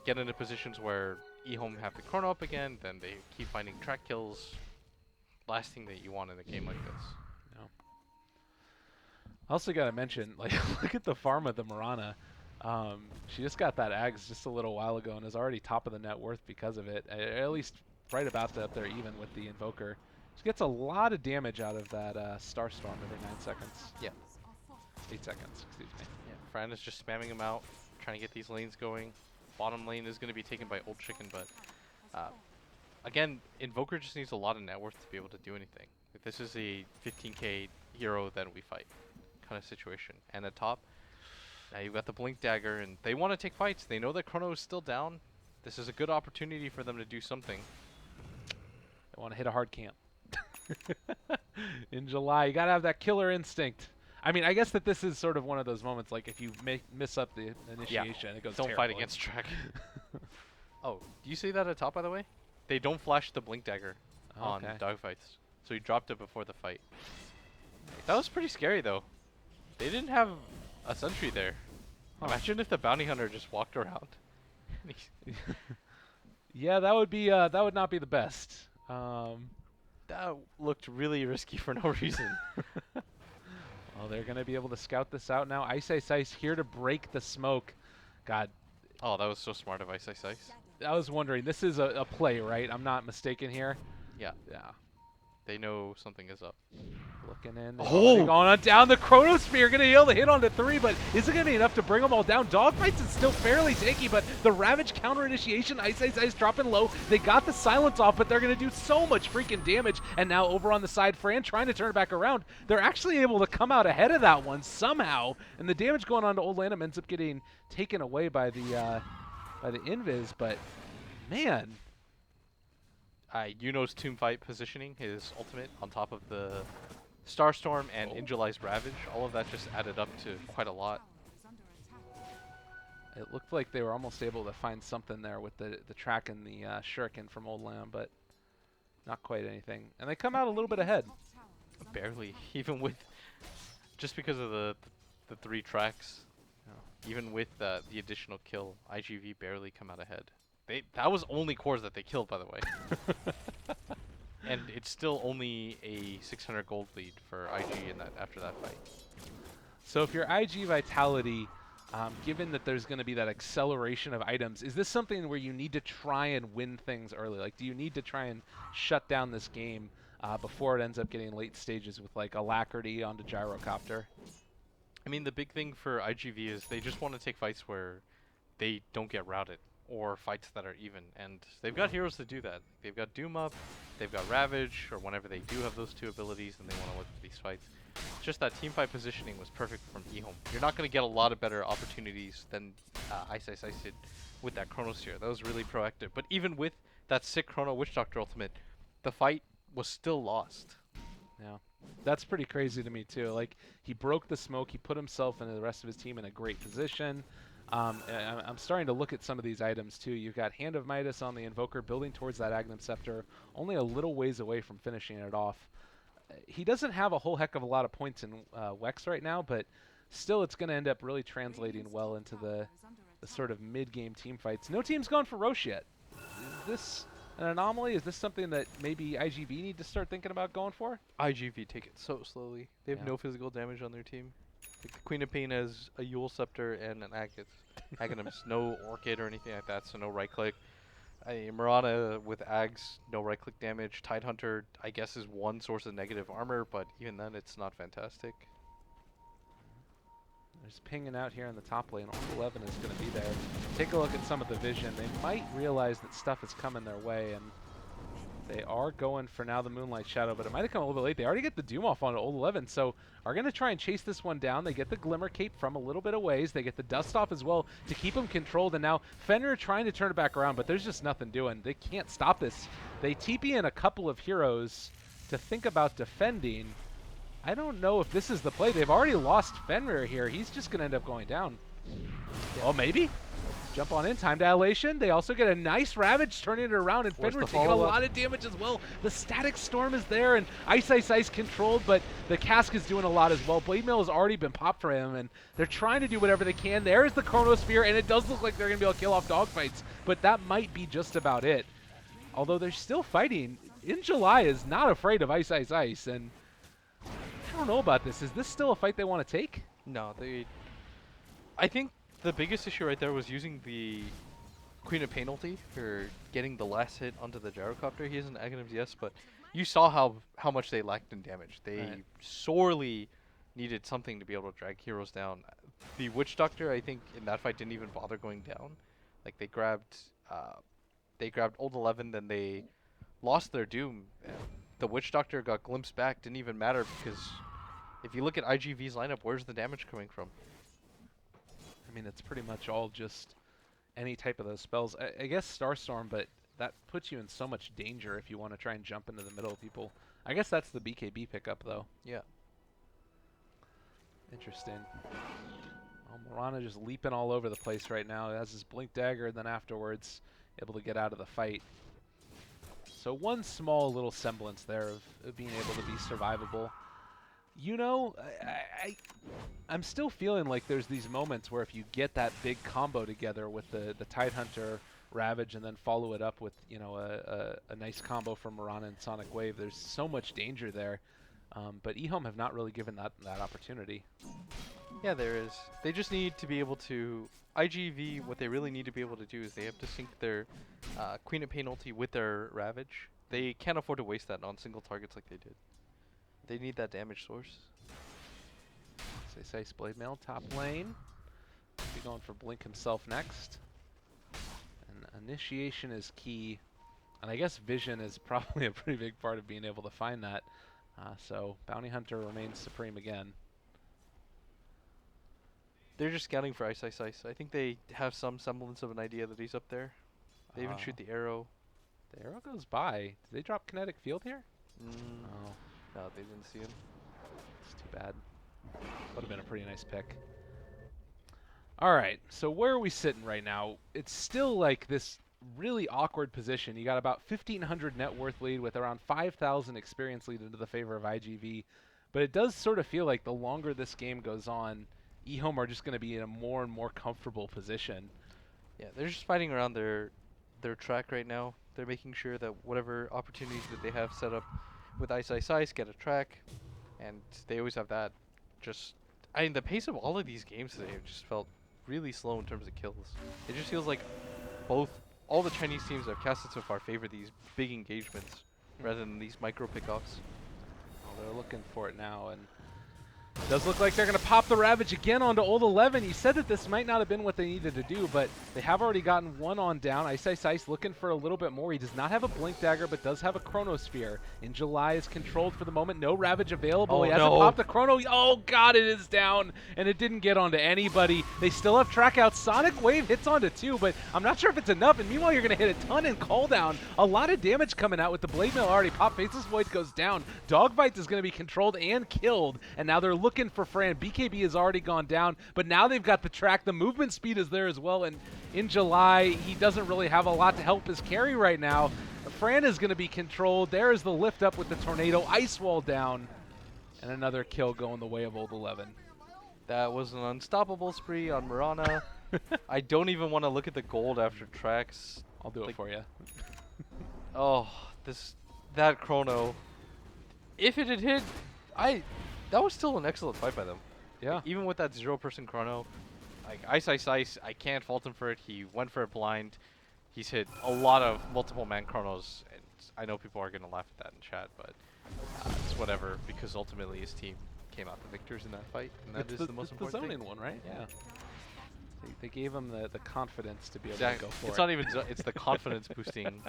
get into positions where EHOME have the chrono up again, then they keep finding track kills. Last thing that you want in a game like this. No. I also got to mention, like, look at the farm of the Mirana. She just got that Ags just a little while ago and is already top of the net worth because of it. At least right about to up there even with the Invoker. She gets a lot of damage out of that Starstorm every 9 seconds. Yeah. 8 seconds, excuse me. Yeah, Fran is just spamming him out, trying to get these lanes going. Bottom lane is going to be taken by Old Chicken, but again, Invoker just needs a lot of net worth to be able to do anything. Like, this is a 15k hero that we fight kind of situation. And at top, now you've got the Blink Dagger, and they want to take fights. They know that Chrono is still down. This is a good opportunity for them to do something. They want to hit a hard camp. In July, you got to have that killer instinct. I mean, I guess that this is sort of one of those moments, like if you miss up the initiation, it goes Don't terrible. fight against track. Oh, do you see that at top, by the way? They don't flash the Blink Dagger on dogfights. So he dropped it before the fight. Nice. That was pretty scary, though. They didn't have a sentry there. Huh. Imagine if the bounty hunter just walked around. Yeah, that would not be the best. That looked really risky for no reason. Well, they're going to be able to scout this out now. iG.Ice here to break the smoke. God. Oh, that was so smart of iG.Ice. I was wondering, this is a play, right? I'm not mistaken here. Yeah. Yeah. They know something is up. Looking in. Oh! Going on down. The Chronosphere going to be able to hit onto 3, but is it going to be enough to bring them all down? Dogfights is still fairly tanky, but the Ravage counter initiation, iG.Ice dropping low. They got the silence off, but they're going to do so much freaking damage. And now over on the side, Fran trying to turn it back around. They're actually able to come out ahead of that one somehow. And the damage going on to Old Lanham ends up getting taken away by the invis, but man. Yuno's Tombfight positioning, his ultimate on top of the Starstorm and Angelai's Ravage, all of that just added up to quite a lot. It looked like they were almost able to find something there with the track and the shuriken from Old Lamb, but not quite anything. And they come out a little bit ahead. Barely, even with, just because of the 3 tracks, even with the additional kill, iG.V barely come out ahead. That was only cores that they killed, by the way. And it's still only a 600 gold lead for IG after that fight. So if you're iG.Vitality, given that there's going to be that acceleration of items, is this something where you need to try and win things early? Like, do you need to try and shut down this game before it ends up getting late stages with like Alacrity onto Gyrocopter? I mean, the big thing for iG.V is they just want to take fights where they don't get routed, or fights that are even, and they've got heroes to do that. They've got Doom up, they've got Ravage, or whenever they do have those 2 abilities and they want to look at these fights. It's just that teamfight positioning was perfect from EHOME. You're not going to get a lot of better opportunities than iG.Ice did with that Chronosphere. That was really proactive. But even with that sick Chrono Witch Doctor ultimate, the fight was still lost. Yeah, that's pretty crazy to me too. Like, he broke the smoke, he put himself and the rest of his team in a great position. I'm starting to look at some of these items too. You've got Hand of Midas on the Invoker building towards that Agnum Scepter, only a little ways away from finishing it off. He doesn't have a whole heck of a lot of points in Wex right now, but still it's going to end up really translating well into the sort of mid-game team fights. No team's gone for Roche yet. Is this an anomaly? Is this something that maybe IGV need to start thinking about going for? iG.V take it so slowly. They have no physical damage on their team. Like the Queen of Pain has a Yule Scepter and an Aghanim. No Orchid or anything like that, so no right click. Mirana with Ags, no right click damage. Tidehunter, I guess, is one source of negative armor, but even then it's not fantastic. There's pinging out here in the top lane. All 11 is going to be there. Take a look at some of the vision. They might realize that stuff is coming their way, and they are going for now the Moonlight Shadow, but it might have come a little bit late. They already get the Doom off on Old 11, so are going to try and chase this one down. They get the Glimmer Cape from a little bit of ways. They get the Dust off as well to keep them controlled, and now Fenrir trying to turn it back around, but there's just nothing doing. They can't stop this. They TP in a couple of heroes to think about defending. I don't know if this is the play. They've already lost Fenrir here. He's just going to end up going down. Oh, maybe? Jump on in. Time dilation. They also get a nice Ravage turning it around, and Fenrir taking a lot of damage as well. The Static Storm is there, and Ice controlled, but the Cask is doing a lot as well. Blade Mail has already been popped for him, and they're trying to do whatever they can. There's the Chronosphere, and it does look like they're going to be able to kill off dogfights, but that might be just about it. Although they're still fighting. In July is not afraid of Ice, and I don't know about this. Is this still a fight they want to take? No, I think the biggest issue right there was using the Queen of Pain ulti for getting the last hit onto the Gyrocopter. He isn't Aghanims, yes, but you saw how much they lacked in damage. They sorely needed something to be able to drag heroes down. The Witch Doctor, I think, in that fight didn't even bother going down. Like they grabbed Old 11, then they lost their Doom. The Witch Doctor got glimpsed back, didn't even matter because if you look at iG.V's lineup, where's the damage coming from? I mean, it's pretty much all just any type of those spells. I guess Starstorm, but that puts you in so much danger if you want to try and jump into the middle of people. I guess that's the BKB pickup, though. Yeah. Interesting. Well, Mirana just leaping all over the place right now. He has his Blink Dagger, and then afterwards able to get out of the fight. So one small little semblance there of being able to be survivable. You know, I'm still feeling like there's these moments where if you get that big combo together with the Tidehunter Ravage and then follow it up with, you know, a nice combo from Mirana and Sonic Wave, there's so much danger there. But EHOME have not really given that opportunity. Yeah, there is. They just need to be able to... iG.V, what they really need to be able to do is they have to sync their Queen of Pain ulti with their Ravage. They can't afford to waste that on single targets like they did. They need that damage source. Say Blade Mail top lane. Be going for Blink himself next. And initiation is key. And I guess vision is probably a pretty big part of being able to find that. So Bounty Hunter remains supreme again. They're just scouting for Ice. I think they have some semblance of an idea that he's up there. They even shoot the arrow. The arrow goes by. Did they drop Kinetic Field here? Oh. No, they didn't see him. It's too bad. Would have been a pretty nice pick. Alright, so where are we sitting right now? It's still like this really awkward position. You got about 1,500 net worth lead with around 5,000 experience lead into the favor of iG.V. But it does sort of feel like the longer this game goes on, EHOME are just going to be in a more and more comfortable position. Yeah, they're just fighting around their track right now. They're making sure that whatever opportunities that they have set up with Ice, get a track, and they always have that. I mean, the pace of all of these games today just felt really slow in terms of kills. It just feels like all the Chinese teams I've casted so far favor these big engagements rather than these micro pickoffs. Well, they're looking for it now, and it does look like they're going to pop the Ravage again onto Old 11. You said that this might not have been what they needed to do, but they have already gotten one on down. Ice looking for a little bit more. He does not have a Blink Dagger, but does have a Chronosphere. In July is controlled for the moment. No Ravage available. He hasn't popped the Chrono. Oh, God, it is down, and it didn't get onto anybody. They still have track out. Sonic Wave hits onto 2, but I'm not sure if it's enough, and meanwhile, you're going to hit a ton in call down. A lot of damage coming out with the Blade Mail already popped. Faceless Void goes down. Dogfight is going to be controlled and killed, and now they're looking for Fran. BKB has already gone down, but now they've got the track. The movement speed is there as well, and in July, he doesn't really have a lot to help his carry right now. Fran is going to be controlled. There is the lift up with the tornado. Ice wall down, and another kill going the way of Old 11. That was an unstoppable spree on Mirana. I don't even want to look at the gold after tracks. I'll do it for you. Oh, that chrono. If it had hit, that was still an excellent fight by them. Yeah. Even with that 0% chrono, like Ice Ice Ice, I can't fault him for it. He went for it blind. He's hit a lot of multiple man chronos, and I know people are gonna laugh at that in chat, but it's whatever because ultimately his team came out the victors in that fight, and that is the most important the thing. zoning one, right? Yeah. They gave him the confidence to be able Exactly. to go for It's it. not even. It's the confidence boosting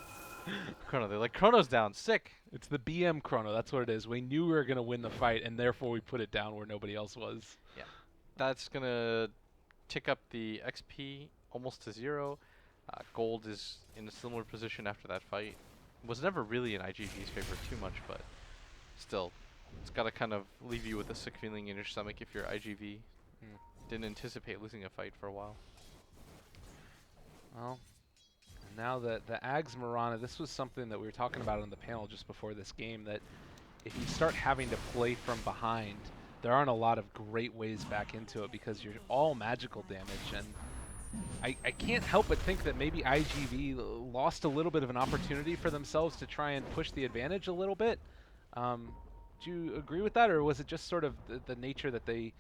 chrono. They're like, chrono's down, sick. It's the BM chrono. That's what it is. We knew we were going to win the fight, and therefore we put it down where nobody else was. Yeah. That's gonna tick up the XP almost to 0. Gold is in a similar position after that fight. Was never really in iG.V's favor too much, but still, it's gotta kind of leave you with a sick feeling in your stomach if you're iG.V. Didn't anticipate losing a fight for a while. Well, now that the Ags Mirana, this was something that we were talking about on the panel just before this game, that if you start having to play from behind, there aren't a lot of great ways back into it because you're all magical damage, and I can't help but think that maybe iG.V lost a little bit of an opportunity for themselves to try and push the advantage a little bit. Do you agree with that, or was it just sort of the nature that they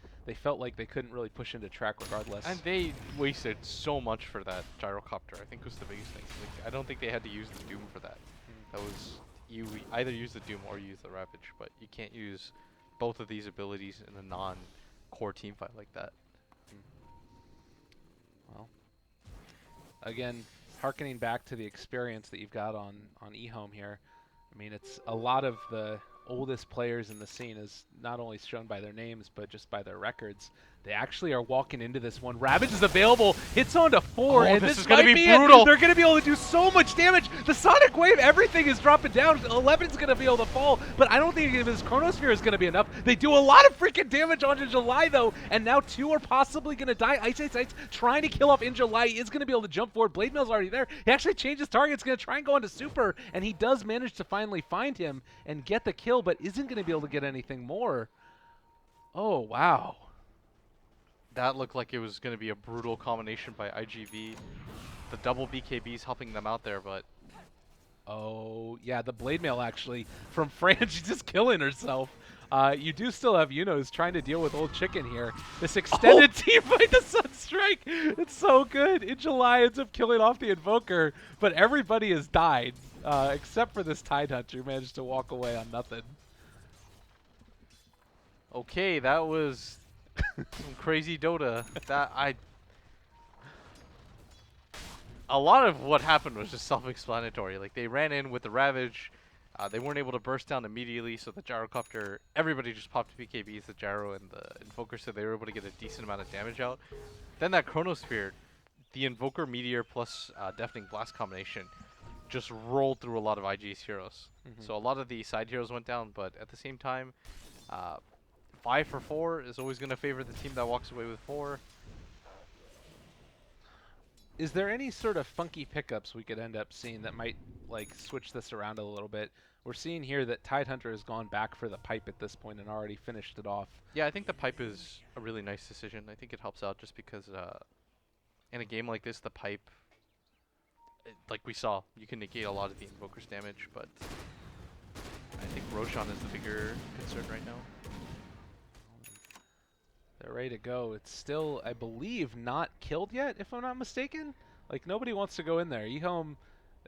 felt like they couldn't really push into track regardless? And they wasted so much for that gyrocopter, I think was the biggest thing. Like, I don't think they had to use the Doom for that. That was, you either use the Doom or use the Ravage, but you can't use both of these abilities in a non-core team fight like that. Well, again, harkening back to the experience that you've got on EHOME here, I mean, it's a lot of the oldest players in the scene, is not only shown by their names, but just by their records. They actually are walking into this one. Ravage is available, hits on to 4, and this this is gonna might be it. brutal. They're going to be able to do so much damage. The Sonic Wave, everything is dropping down. 11's going to be able to fall, but I don't think his Chronosphere is going to be enough. They do a lot of freaking damage onto July, though, and now 2 are possibly going to die. Ice Ice Ice trying to kill off in July is going to be able to jump forward. Blade Mail's already there. He actually changes targets, going to try and go into Super, and he does manage to finally find him and get the kill, but isn't going to be able to get anything more. Oh, wow. That looked like it was going to be a brutal combination by iG.V. The double BKBs helping them out there, but... Oh, yeah, the Blade Mail actually from Fran. She's just killing herself. You do still have Yunos trying to deal with Old Chicken here. This extended team fight, the Sunstrike, it's so good. In July, ends up killing off the Invoker, but everybody has died, except for this Tidehunter who managed to walk away on nothing. Okay, that was some crazy Dota. A lot of what happened was just self-explanatory. Like, they ran in with the Ravage. They weren't able to burst down immediately, so the Gyrocopter, everybody just popped BKBs, the Gyro and the Invoker, so they were able to get a decent amount of damage out. Then that Chronosphere, the Invoker Meteor plus Deafening Blast combination just rolled through a lot of iG's heroes. So a lot of the side heroes went down, but at the same time, 5 for 4 is always going to favor the team that walks away with 4. Is there any sort of funky pickups we could end up seeing that might like switch this around a little bit? We're seeing here that Tidehunter has gone back for the pipe at this point and already finished it off. Yeah, I think the pipe is a really nice decision. I think it helps out just because in a game like this, the pipe, like we saw, you can negate a lot of the Invoker's damage, but I think Roshan is the bigger concern right now. They're ready to go. It's still, I believe, not killed yet, if I'm not mistaken. Like, nobody wants to go in there. EHOME,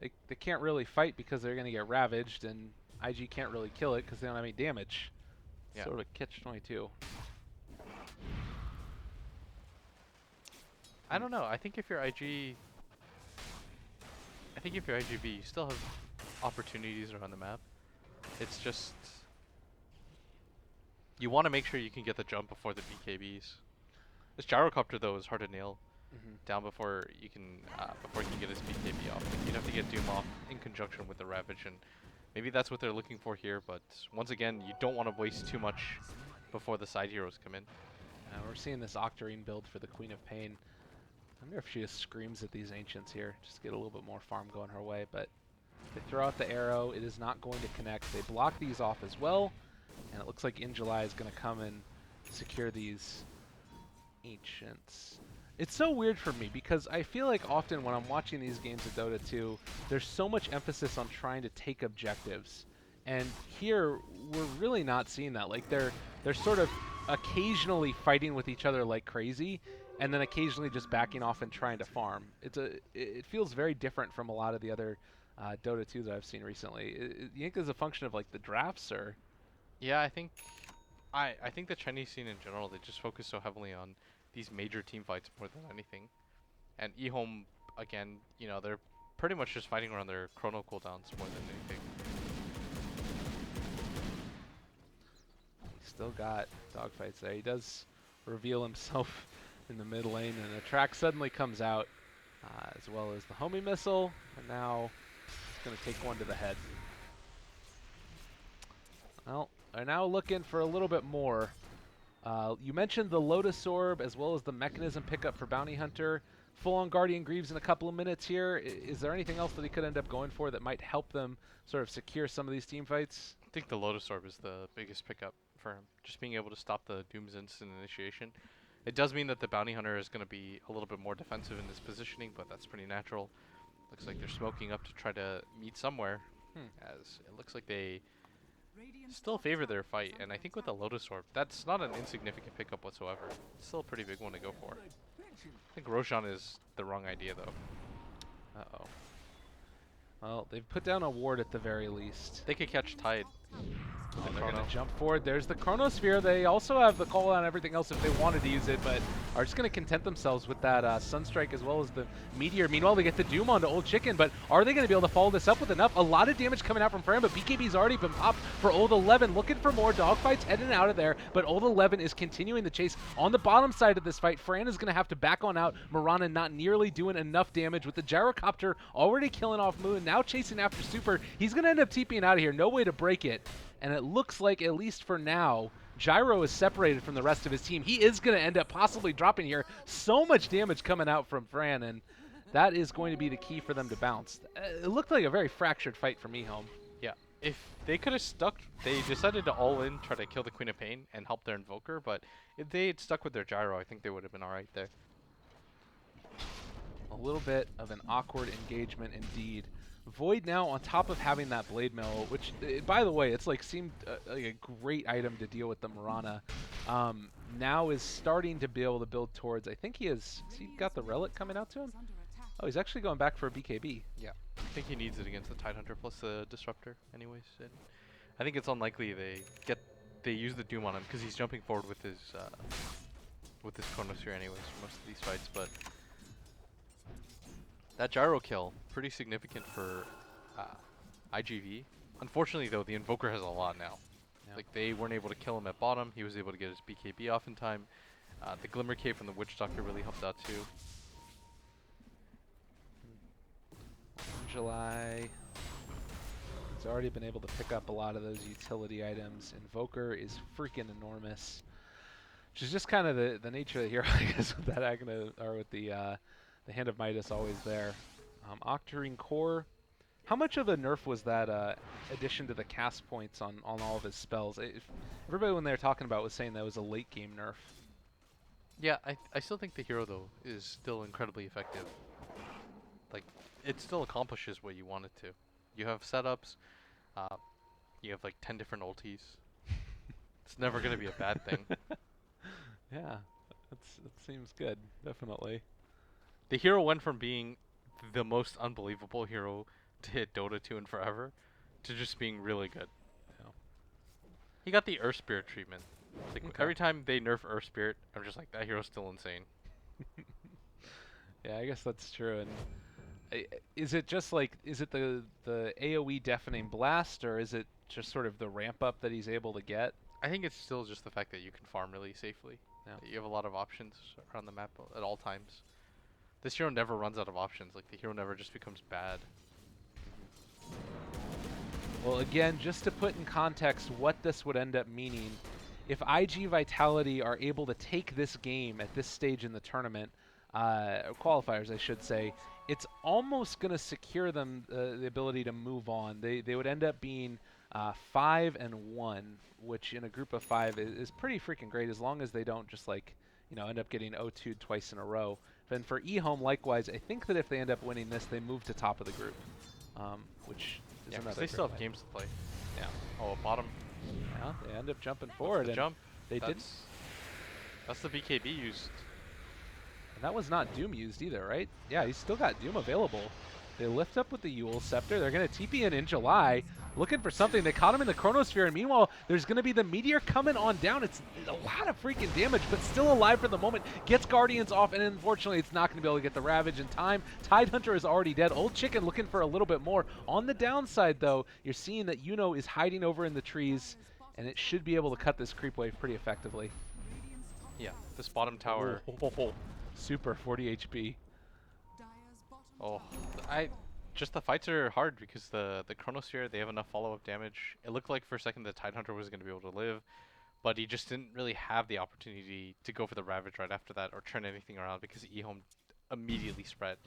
they can't really fight because they're going to get ravaged, and IG can't really kill it because they don't have any damage. Yeah. Sort of catch-22. I don't know. I think if you're iG.V, you still have opportunities around the map. It's just... you want to make sure you can get the jump before the BKBs. This Gyrocopter, though, is hard to nail down before you can get his BKB off. Like, you'd have to get Doom off in conjunction with the Ravage, and maybe that's what they're looking for here, but once again, you don't want to waste too much before the side heroes come in. We're seeing this Octarine build for the Queen of Pain. I wonder if she just screams at these Ancients here, just get a little bit more farm going her way, but they throw out the arrow, it is not going to connect. They block these off as well, and it looks like iG.July is going to come and secure these Ancients. It's so weird for me because I feel like often when I'm watching these games of Dota 2, there's so much emphasis on trying to take objectives. And here, we're really not seeing that. Like, they're sort of occasionally fighting with each other like crazy, and then occasionally just backing off and trying to farm. It feels very different from a lot of the other Dota 2 that I've seen recently. You think it's a function of like the drafts, or? Yeah, I think the Chinese scene in general, they just focus so heavily on these major team fights more than anything. And EHOME, again, you know, they're pretty much just fighting around their chrono cooldowns more than anything. He's still got dogfights there. He does reveal himself in the mid lane, and the track suddenly comes out, as well as the homing missile, and now it's going to take one to the head. Well, they're now looking for a little bit more. You mentioned the Lotus Orb as well as the mechanism pickup for Bounty Hunter. Full-on Guardian Greaves in a couple of minutes here. Is there anything else that he could end up going for that might help them sort of secure some of these team fights? I think the Lotus Orb is the biggest pickup for him. Just being able to stop the Doom's instant initiation. It does mean that the Bounty Hunter is going to be a little bit more defensive in this positioning, but that's pretty natural. Looks like they're smoking up to try to meet somewhere, as it looks like they still favor their fight. And I think with the Lotus Orb, that's not an insignificant pickup whatsoever. It's still a pretty big one to go for. I think Roshan is the wrong idea, though. Uh-oh. Well, they've put down a ward at the very least. They could catch Tide. And they're going to jump forward. There's the Chronosphere. They also have the call on everything else if they wanted to use it, but are just going to content themselves with that Sunstrike as well as the Meteor. Meanwhile, they get the Doom onto Old Chicken, but are they going to be able to follow this up with enough? A lot of damage coming out from Fran, but BKB's already been popped for Old 11. Looking for more dogfights heading out of there, but Old 11 is continuing the chase on the bottom side of this fight. Fran is going to have to back on out. Mirana not nearly doing enough damage with the Gyrocopter already killing off Moon, now chasing after Super. He's going to end up TPing out of here. No way to break it. And it looks like, at least for now, Gyro is separated from the rest of his team. He is going to end up possibly dropping here. So much damage coming out from Fran, and that is going to be the key for them to bounce. It looked like a very fractured fight from EHOME. Yeah, if they could have stuck, they decided to all in, try to kill the Queen of Pain and help their Invoker, but if they had stuck with their Gyro, I think they would have been alright there. A little bit of an awkward engagement indeed. Void now on top of having that Blade Mill, which, by the way, it's like seemed like a great item to deal with the Mirana. Now is starting to be able to build towards, I think has he got the Relic coming out to him? Oh, he's actually going back for a BKB. Yeah, I think he needs it against the Tidehunter plus the Disruptor anyways. And I think it's unlikely they use the Doom on him because he's jumping forward with his Chronosphere anyways for most of these fights, but that Gyro kill, pretty significant for iG.V. Unfortunately, though, the Invoker has a lot now. Yeah. Like, they weren't able to kill him at bottom. He was able to get his BKB off in time. The Glimmer Cape from the Witch Doctor really helped out, too. July. He's already been able to pick up a lot of those utility items. Invoker is freaking enormous. Which is just kind of the nature of the hero, I guess, with that Agna, or with the Hand of Midas always there. Octarine Core. How much of a nerf was that addition to the cast points on all of his spells? Everybody when they were talking about was saying that was a late game nerf. Yeah, I still think the hero, though, is still incredibly effective. Like, it still accomplishes what you want it to. You have setups. You have like 10 different ultis. It's never going to be a bad thing. Yeah, it seems good, definitely. The hero went from being the most unbelievable hero to hit Dota 2 in forever to just being really good. Yeah. He got the Earth Spirit treatment. Like, okay. Every time they nerf Earth Spirit, I'm just like, that hero's still insane. Yeah, I guess that's true. And is it just like, is it the AoE Deafening Blast, or is it just sort of the ramp up that he's able to get? I think it's still just the fact that you can farm really safely. Yeah. You have a lot of options around the map at all times. This hero never runs out of options. Like, the hero never just becomes bad. Well, again, just to put in context what this would end up meaning, if iG.Vitality are able to take this game at this stage in the tournament, qualifiers, I should say, it's almost going to secure them the ability to move on. They would end up being 5-1, which in a group of 5 is pretty freaking great, as long as they don't just like end up getting 0-2'd twice in a row. And for EHOME, likewise, I think that if they end up winning this, they move to top of the group, which is Yeah, 'cause another. they still have great games to play. Yeah. Oh, bottom. Yeah, they end up jumping forward. The And jump. They didn't. That's the BKB used. And that was not Doom used either, right? Yeah, he's still got Doom available. They lift up with the Yule Scepter. They're going to TP in July, looking for something. They caught him in the Chronosphere, and meanwhile, there's going to be the Meteor coming on down. It's a lot of freaking damage, but still alive for the moment. Gets Guardians off, and unfortunately, it's not going to be able to get the Ravage in time. Tidehunter is already dead. Old Chicken looking for a little bit more. On the downside, though, you're seeing that is hiding over in the trees, and it should be able to cut this creep wave pretty effectively. Yeah, this bottom tower. Super 40 HP. Oh, just the fights are hard because the Chronosphere, they have enough follow-up damage. It looked like for a second the Tidehunter was going to be able to live, but he just didn't really have the opportunity to go for the Ravage right after that or turn anything around because EHOME immediately spread.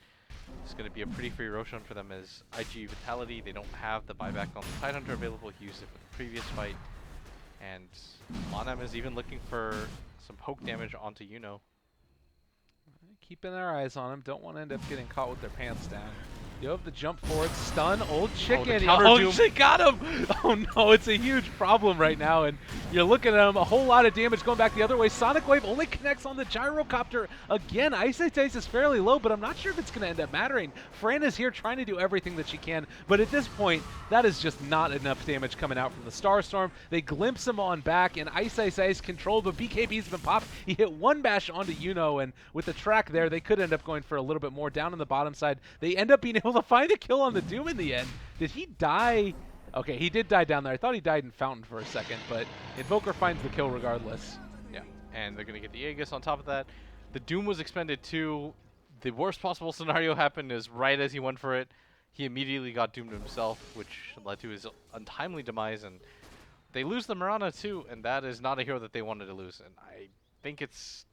It's going to be a pretty free Roshan for them as iG.Vitality. They don't have the buyback on the Tidehunter available. He used it for the previous fight. And Monam is even looking for some poke damage onto Keeping their eyes on him. Don't want to end up getting caught with their pants down. You have the jump forward, stun, Old Chicken. Oh, shit, got him! Oh no, it's a huge problem right now, and you're looking at him, a whole lot of damage going back the other way. Sonic Wave only connects on the Gyrocopter. Again, Ice is fairly low, but I'm not sure if it's going to end up mattering. Fran is here trying to do everything that she can, but at this point, that is just not enough damage coming out from the Starstorm. They glimpse him on back, and Ice controlled, but BKB's been popped. He hit one bash onto and with the track there, they could end up going for a little bit more. Down on the bottom side, they end up being able to find a kill on the Doom in the end. Did he die? Okay, he did die down there. I thought he died in Fountain for a second, but Invoker finds the kill regardless. Yeah, and they're going to get the Aegis on top of that. The Doom was expended too. The worst possible scenario happened is right as he went for it, he immediately got doomed himself, which led to his untimely demise, and they lose the Mirana too, and that is not a hero that they wanted to lose. And I think it's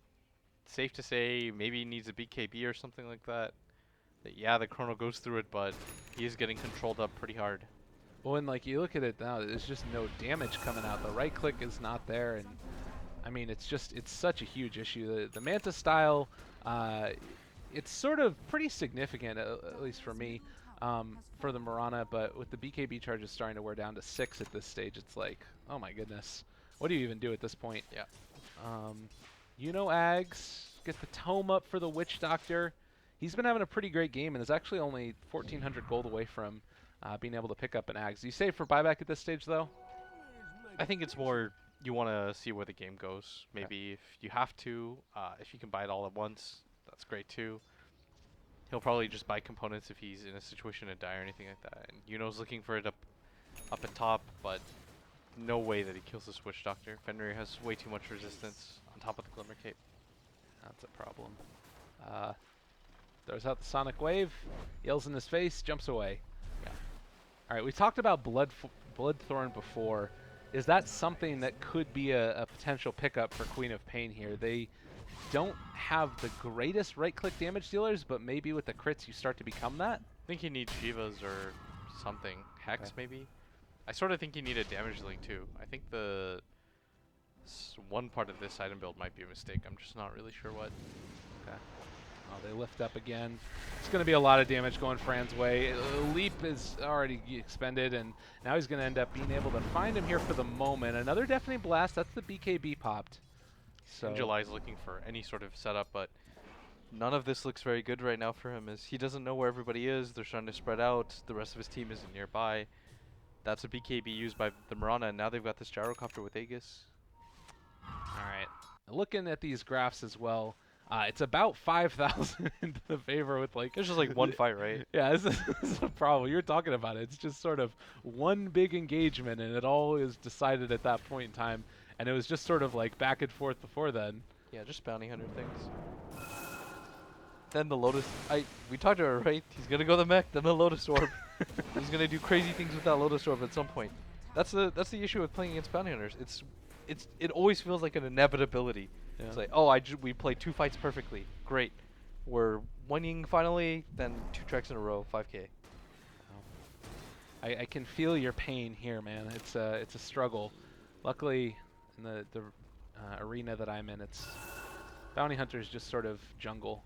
safe to say maybe he needs a BKB or something like that. Yeah, the Chrono goes through it, but he is getting controlled up pretty hard. Well, and like you look at it now, there's just no damage coming out. The right click is not there, and I mean, it's such a huge issue. The Manta style, it's sort of pretty significant, at least for me, for the Mirana, but with the BKB charges starting to wear down to 6 at this stage, it's like, oh my goodness. What do you even do at this point? Yeah. Ags, get the tome up for the Witch Doctor. He's been having a pretty great game and is actually only 1,400 gold away from being able to pick up an Ags. Do you save for buyback at this stage, though? I think it's more you want to see where the game goes. Maybe if you have to, if you can buy it all at once, that's great too. He'll probably just buy components if he's in a situation to die or anything like that. And Yuno's looking for it up and top, but no way that he kills this Witch Doctor. Fenrir has way too much resistance on top of the Glimmer Cape. That's a problem. Throws out the Sonic Wave, yells in his face, jumps away. Yeah. All right, we talked about Bloodthorn before. Is that something that could be a potential pickup for Queen of Pain here? They don't have the greatest right-click damage dealers, but maybe with the crits you start to become that? I think you need Shivas or something. Hex, maybe? I sort of think you need a damage link too. I think the one part of this item build might be a mistake. I'm just not really sure what. Okay. Oh, they lift up again. It's going to be a lot of damage going Fran's way. Leap is already expended, and now he's going to end up being able to find him here for the moment. Another Deafening Blast. That's the BKB popped. So July's looking for any sort of setup, but none of this looks very good right now for him, as he doesn't know where everybody is. They're trying to spread out. The rest of his team isn't nearby. That's a BKB used by the Mirana, and now they've got this Gyrocopter with Aegis. All right. Looking at these graphs as well, it's about 5,000 into the favor with like... It's just like one fight, right? Yeah, this is a problem. You're talking about it. It's just sort of one big engagement, and it all is decided at that point in time. And it was just sort of like back and forth before then. Yeah, just bounty hunter things. Then the Lotus... we talked about it, right? He's going to go the mech, then the Lotus Orb. He's going to do crazy things with that Lotus Orb at some point. That's the issue with playing against bounty hunters. it always feels like an inevitability. Yeah. It's like, oh, we played 2 fights perfectly. Great. We're winning finally, then 2 tracks in a row, 5K. I can feel your pain here, man. It's a struggle. Luckily, in the arena that I'm in, it's bounty hunters just sort of jungle.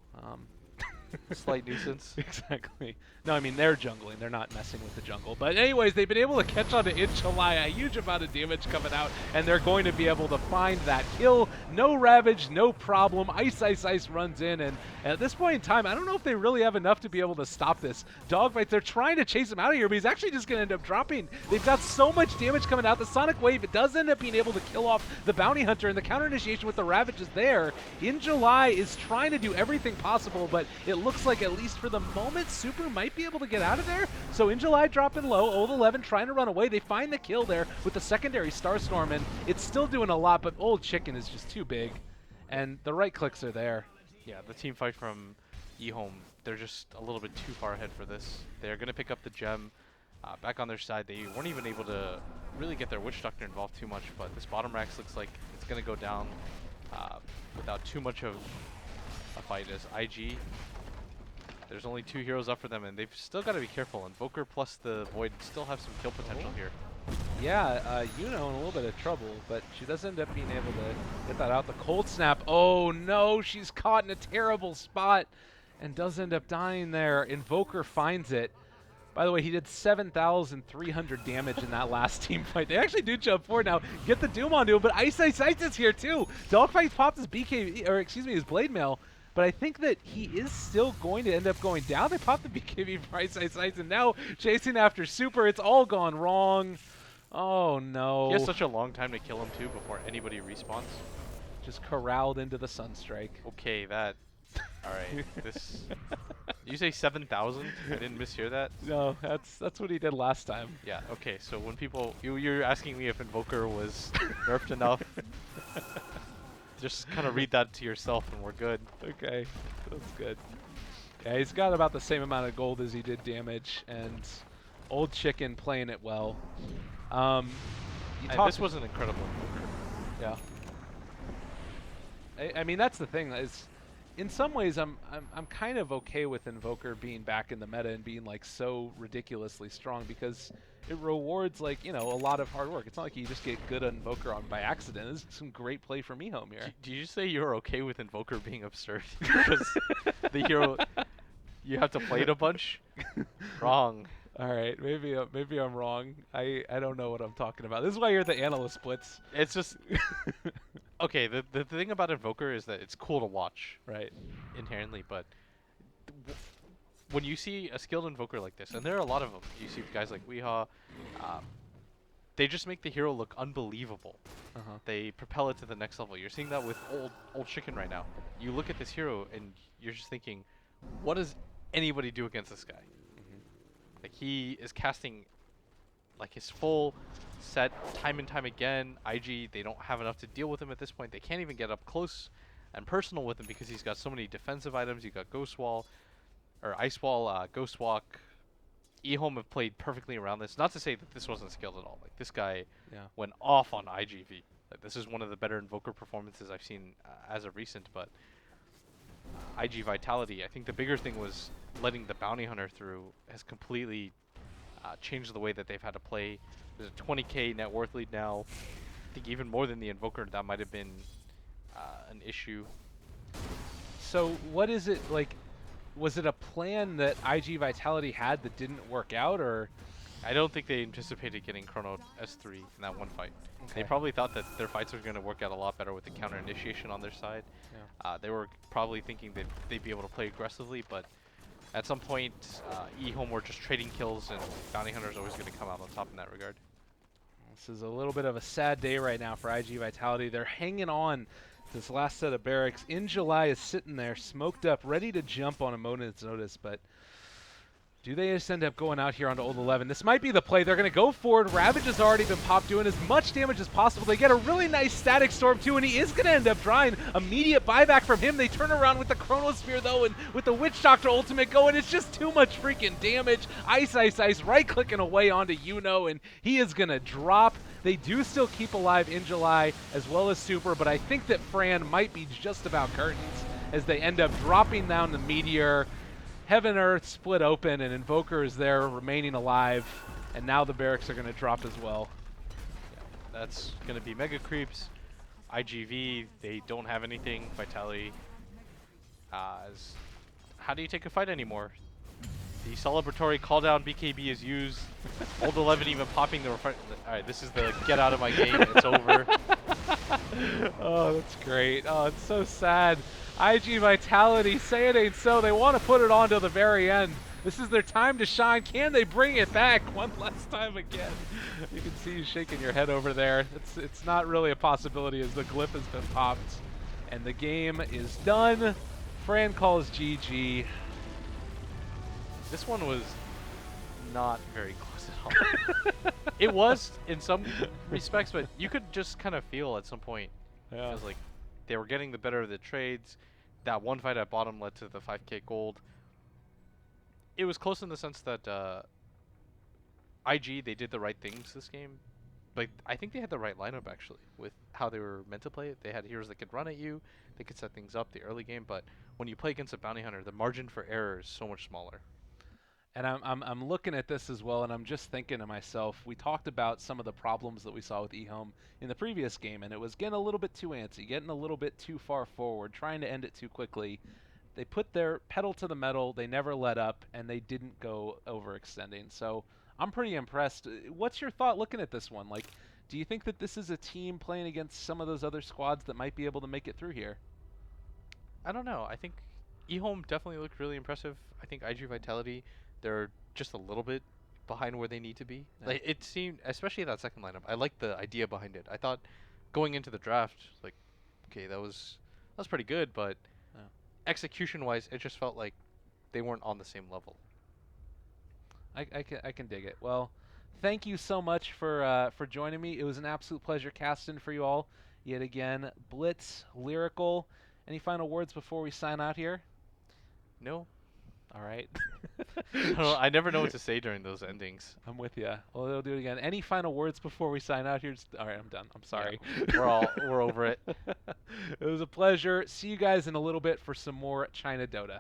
Slight nuisance. Exactly. No, I mean, they're jungling. They're not messing with the jungle. But anyways, they've been able to catch on to iG.Vitality, a huge amount of damage coming out, and they're going to be able to find that kill. No Ravage, no problem. Ice runs in, and at this point in time, I don't know if they really have enough to be able to stop this. Dogfight, they're trying to chase him out of here, but he's actually just going to end up dropping. They've got so much damage coming out. The Sonic Wave, it does end up being able to kill off the Bounty Hunter, and the counter initiation with the Ravage is there. iG.Vitality is trying to do everything possible, but it looks like, at least for the moment, Super might be able to get out of there. So iG.Vitality dropping low, Old 11 trying to run away. They find the kill there with the secondary Starstorm, and it's still doing a lot, but Old Chicken is just too big, and the right clicks are there. Yeah, the team fight from EHOME, they're just a little bit too far ahead for this. They're going to pick up the gem back on their side. They weren't even able to really get their Witch Doctor involved too much, but this bottom racks looks like it's going to go down without too much of a fight as IG. There's only 2 heroes up for them, and they've still got to be careful. Invoker plus the Void still have some kill potential here. Yeah, Yuno in a little bit of trouble, but she does end up being able to get that out. The Cold Snap, oh no, she's caught in a terrible spot and does end up dying there. Invoker finds it. By the way, he did 7,300 damage in that last team fight. They actually do jump forward now, get the Doom onto him, but Ice is here too. Dogfight popped his BKB, or excuse me, his Blade Mail. But I think that he is still going to end up going down. They popped the BKB for Ice, and now chasing after Super. It's all gone wrong. Oh, no. He has such a long time to kill him, too, before anybody respawns. Just corralled into the Sunstrike. Okay, that... Alright, this... You say 7,000? I didn't mishear that? No, that's what he did last time. Yeah, okay, so when people... You're asking me if Invoker was nerfed enough. Just kind of read that to yourself and we're good. Okay, that's good. Yeah, he's got about the same amount of gold as he did damage, and Old Chicken playing it well. This was an incredible Invoker. Yeah. I mean, that's the thing. Is in some ways, I'm kind of okay with Invoker being back in the meta and being like so ridiculously strong, because it rewards, like, you know, a lot of hard work. It's not like you just get good at Invoker by accident. This is some great play from EHOME here. Did you say you're okay with Invoker being absurd? Because the hero, you have to play it a bunch? Wrong. All right, maybe I'm wrong. I don't know what I'm talking about. This is why you're the analyst, Blitz. It's just... Okay, the thing about Invoker is that it's cool to watch. Right. Inherently, but... when you see a skilled Invoker like this, and there are a lot of them, you see guys like Weehaw, they just make the hero look unbelievable. They propel it to the next level. You're seeing that with old Chicken right now. You look at this hero and you're just thinking, what does anybody do against this guy? Like, he is casting like his full set time and time again. IG, they don't have enough to deal with him at this point. They can't even get up close and personal with him because he's got so many defensive items. You got Ghost Wall, or Ice Wall, Ghost Walk. EHOME have played perfectly around this. Not to say that this wasn't skilled at all. Like, this guy went off on iG.V. Like, this is one of the better Invoker performances I've seen as of recent, but iG.Vitality, I think the bigger thing was letting the Bounty Hunter through has completely changed the way that they've had to play. There's a 20k net worth lead now. I think even more than the Invoker, that might have been an issue. So what is it, like, was it a plan that iG.Vitality had that didn't work out, or? I don't think they anticipated getting Chrono S3 in that one fight. Okay. They probably thought that their fights were going to work out a lot better with the counter initiation on their side. They were probably thinking that they'd be able to play aggressively, but at some point, EHOME were just trading kills, and Bounty Hunter's always going to come out on top in that regard. This is a little bit of a sad day right now for iG.Vitality. They're hanging on to this last set of barracks. iG.Vitality is sitting there, smoked up, ready to jump on a moment's notice, but Do they just end up going out here onto old 11? This might be the play. They're going to go forward. Ravage has already been popped, doing as much damage as possible. They get a really nice static storm too, and he is going to end up drying. Immediate buyback from him. They turn around with the Chronosphere though, and with the Witch Doctor ultimate going, it's just too much freaking damage. Ice, ice, ice, right-clicking away onto Yuno, and he is going to drop. They do still keep alive in July as well as Super, but I think that Fran might be just about curtains as they end up dropping down the Meteor. Heaven Earth split open, and Invoker is there remaining alive, and now the barracks are going to drop as well. Yeah, that's going to be Mega Creeps. IGV, they don't have anything. Vitality. How do you take a fight anymore? The celebratory call down BKB is used. Old 11 even popping the Alright, this is the get out of my game. It's over. Oh, that's great. Oh, it's so sad. iG.Vitality, say it ain't so. They want to put it on till the very end. This is their time to shine. Can they bring it back one last time again? You can see you shaking your head over there. It's not really a possibility as the glyph has been popped. And the game is done. Fran calls GG. This one was not very close at all. It was in some respects, but you could just kind of feel at some point. Yeah. It was like they were getting the better of the trades. That one fight at bottom led to the 5k gold. It was close in the sense that IG, they did the right things this game. But I think they had the right lineup, actually, with how they were meant to play it. They had heroes that could run at you. They could set things up the early game. But when you play against a bounty hunter, the margin for error is so much smaller. And I'm looking at this as well, and I'm just thinking to myself, we talked about some of the problems that we saw with EHOME in the previous game, and it was getting a little bit too antsy, getting a little bit too far forward, trying to end it too quickly. They put their pedal to the metal, they never let up, and they didn't go overextending. So I'm pretty impressed. What's your thought looking at this one? Like, do you think that this is a team playing against some of those other squads that might be able to make it through here? I don't know. I think EHOME definitely looked really impressive. I think iG.Vitality, they're just a little bit behind where they need to be. Yeah. Like, it seemed, especially that second lineup, I liked the idea behind it. I thought going into the draft, like, okay, that was pretty good, but Yeah. execution-wise, it just felt like they weren't on the same level. I can dig it. Well, thank you so much for joining me. It was an absolute pleasure casting for you all yet again. Blitz, Lyrical. Any final words before we sign out here? No, All right. I never know what to say during those endings. I'm with you. Well, they'll do it again. Any final words before we sign out here? All right, I'm done. I'm sorry. Yeah, we're over it. It was a pleasure. See you guys in a little bit for some more China Dota.